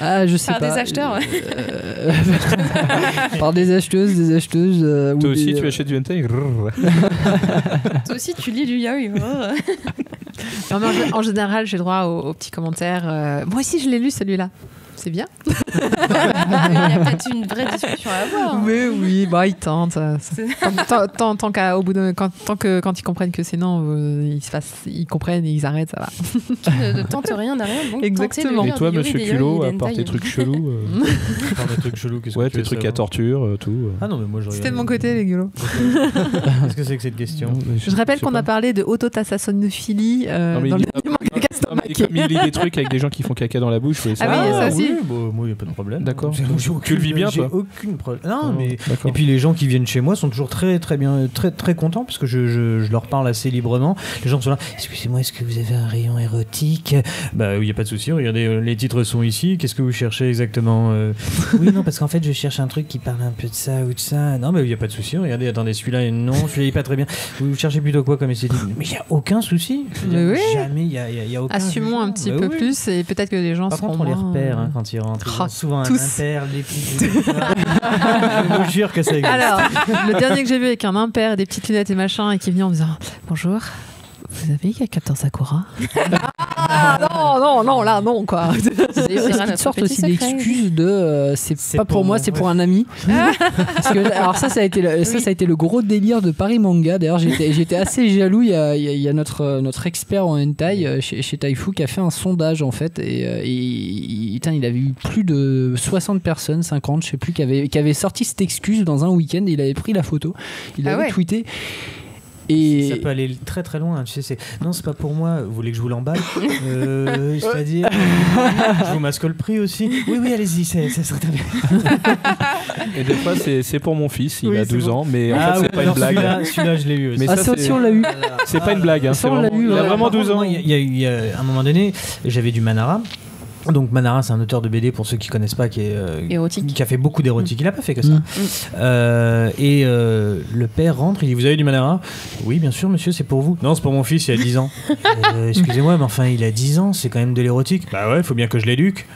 Ah, je sais pas. Par des acheteurs, ouais. Par des acheteuses, des acheteuses. Toi aussi, tu achètes du hentai? Toi aussi, tu lis du yaoi. En général, j'ai droit aux petits commentaires. Moi aussi, je l'ai lu celui-là. C'est bien. Il y a peut-être une vraie discussion à avoir. Hein. Mais oui, bah ils tentent. Tant qu'à au bout de quand ils comprennent que c'est non, ils comprennent et ils arrêtent, ça va. Qui ne tente rien n'a rien. Donc exactement. Et toi, monsieur Culot, à part tes trucs chelous, des trucs chelous, qu'est-ce ouais, que tu tes trucs à torture, tout. Ah non, mais moi je. C'était de mon côté, les gueulots. Qu'est-ce que c'est que cette question? Je rappelle qu'on a parlé de autotassonophilie dans le dernier manga Gaston. Comme il lit des trucs avec des gens qui font caca dans la bouche. Ah oui, ça aussi. Bon, moi, il n'y a pas de problème. D'accord. Tu le vis bien, toi? J'ai aucune problème. Non, mais. Et puis les gens qui viennent chez moi sont toujours très bien, très contents parce que je leur parle assez librement. Les gens sont là. Excusez-moi, est-ce que vous avez un rayon érotique? Bah, il n'y a pas de souci. Regardez, les titres sont ici. Qu'est-ce que vous cherchez exactement? Oui, non, parce qu'en fait, je cherche un truc qui parle un peu de ça ou de ça. Non, mais il n'y a pas de souci. Regardez, attendez, celui-là, non, celui-là n'est pas très bien. Vous cherchez plutôt quoi comme esthétique? Mais il n'y a aucun souci. Oui. Jamais, il y a aucun. Assumons un petit peu plus et peut-être que les gens seront moins... Par contre, on les repère quand ils rentrent. Ils ont souvent un impair, des petits... Je vous jure que ça existe. Alors, le dernier que j'ai vu avec un impair, des petites lunettes et machin, et qui vient en me disant « Bonjour, vous avez Captain Sakura ?» Ah non, là non quoi. C'est une sorte aussi d'excuse de c'est pas pour moi, c'est pour un ami. Parce que, alors ça a été le gros délire de Paris Manga. D'ailleurs j'étais assez jaloux. Il y a notre expert en hentai chez Taifu qui a fait un sondage en fait et il avait eu plus de 60 personnes, 50 je sais plus, qui avaient sorti cette excuse dans un week-end et il avait pris la photo, il avait tweeté. Et ça peut aller très très loin, tu sais, non, c'est pas pour moi, vous voulez que je vous l'emballe, c'est-à-dire je vous masque le prix aussi, oui allez-y, ça serait très bien. Et des fois c'est pour mon fils, il a 12 ans, mais en fait c'est pas une blague. Celui-là je l'ai eu aussi. Mais ça aussi on l'a eu. C'est pas une blague, il a vraiment 12 ans. Il y a un moment donné, j'avais du Manara. Donc Manara, c'est un auteur de BD, pour ceux qui connaissent pas, qui est érotique, qui a fait beaucoup d'érotique. Il a pas fait que ça. Le père rentre, il dit: vous avez du Manara? Oui, bien sûr, monsieur, c'est pour vous. Non, c'est pour mon fils, il a 10 ans. Excusez-moi, mais enfin, il a 10 ans, c'est quand même de l'érotique. Bah ouais, faut bien que je l'éduque.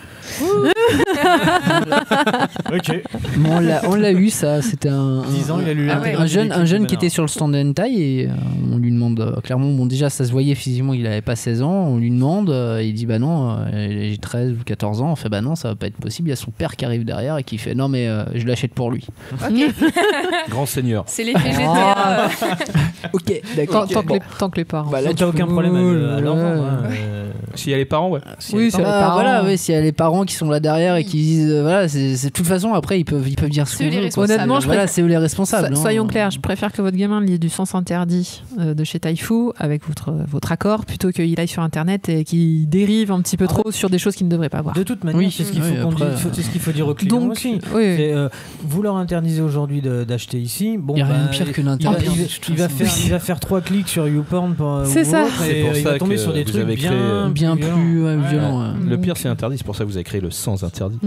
Ok. Bon, on l'a eu, ça. C'était 10 ans, il a lu un jeune qui était sur le stand hentai et on lui demande clairement, bon, déjà ça se voyait physiquement, il avait pas 16 ans. On lui demande, il dit bah non, j'ai 13 ou 14 ans. On fait bah non, ça va pas être possible. Il y a son père qui arrive derrière et qui fait non, mais je l'achète pour lui. Ok. Grand seigneur. C'est l'effet GTA. Ok, d'accord. Tant que les parents. Bah là, t'as aucun problème à l'enfant. S'il y a les parents, ouais. Oui, s'il y a les parents. Voilà, oui, s'il y a les parents qui sont là derrière et qui disent voilà, c'est de toute façon après ils peuvent dire ce qu'on veut. Honnêtement, c'est eux les responsables. Soyons clairs, je préfère que votre gamin lit du sens interdit de chez Taifu avec votre accord plutôt qu'il aille sur internet et qu'il dérive un petit peu trop sur des choses qu'il ne devrait pas voir. De toute manière, c'est ce qu'il faut dire aux clients aussi. Vous leur interdisez aujourd'hui d'acheter ici. Bon, il n'y a rien de pire que l'interdit. Il va faire 3 clics sur YouPorn c'est ça. Et il va tomber sur des trucs bien plus violents. Le pire, c'est interdit, c'est pour ça que vous avez créé le sans interdit.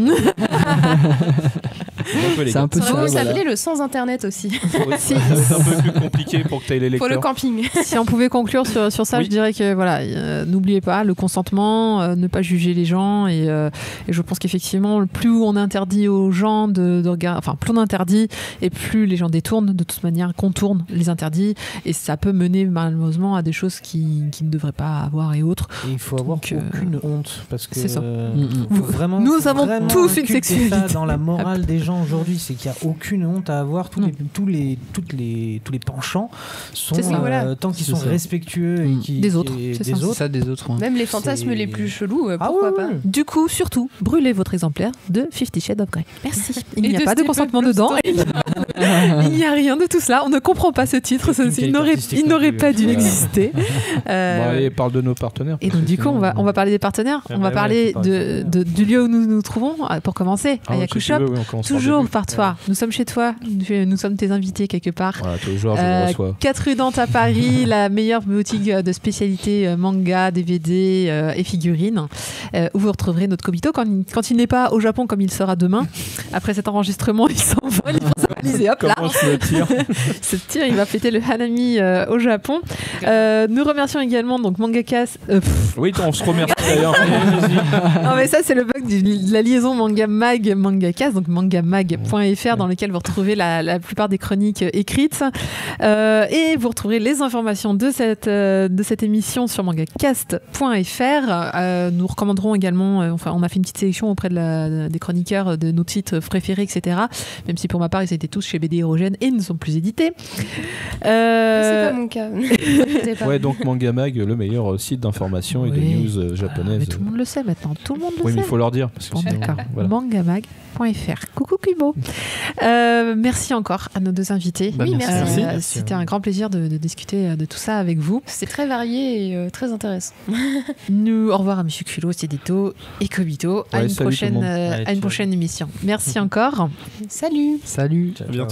C'est un peu ça. Vous s'appelez le sans internet aussi. C'est un peu plus compliqué pour que tu aies les lecteurs. Pour le camping. Si on pouvait conclure sur ça, je dirais que voilà, n'oubliez pas le consentement, ne pas juger les gens et je pense qu'effectivement, plus on interdit aux gens de regarder, enfin plus on interdit et plus les gens détournent, de toute manière contournent les interdits et ça peut mener malheureusement à des choses qui ne devraient pas avoir et autres. Et il faut avoir aucune honte parce que c'est ça. Vraiment, nous avons tous une sexualité dans la morale des gens. gens aujourd'hui, c'est qu'il n'y a aucune honte à avoir. Tous les penchants sont, tant qu'ils sont respectueux et des autres. Même les fantasmes les plus chelous, pourquoi pas. Du coup, surtout, brûlez votre exemplaire de 50 Shades of Grey. Merci. Il n'y a pas de consentement dedans. Il n'y a rien de tout cela. On ne comprend pas ce titre. Il n'aurait pas dû exister. Allez, parle de nos partenaires. Et donc, du coup, on va parler des partenaires. On va parler du lieu où nous nous trouvons. Pour commencer, à Yaku Shop. Toujours par toi. Nous sommes chez toi. Nous sommes tes invités quelque part. Voilà, toujours, je le reçois. 4 rue Dante à Paris, la meilleure boutique de spécialité manga, DVD et figurines, où vous retrouverez notre Kobito quand il n'est pas au Japon comme il sera demain. Après cet enregistrement, il s'envole, il prend sa valise et hop là. Ce tir, il va fêter le Hanami au Japon. Nous remercions également donc Mangakas. Oui, on se remercie d'ailleurs. Non mais ça c'est le bug de la liaison manga mag Mangakas, donc mangamag.fr dans lequel vous retrouvez la plupart des chroniques écrites et vous retrouverez les informations de cette émission sur mangacast.fr. Nous recommanderons également, on a fait une petite sélection auprès des chroniqueurs de nos titres préférés, etc. Même si pour ma part ils étaient tous chez BD Érogène et ne sont plus édités. C'est pas mon cas. Ouais, donc Mangamag, le meilleur site d'information et de news japonaises. Mais tout le monde le sait maintenant, tout le monde le sait. Oui, mais il faut leur dire. Parce que sinon, d'accord. Voilà. Mangamag.fr. Coucou Kubo. Merci encore à nos deux invités. Merci. C'était un grand plaisir de discuter de tout ça avec vous. C'était très varié et très intéressant. Au revoir à M. Culot, Cédito et Kobito. À une prochaine émission. Merci encore. Salut. Ciao.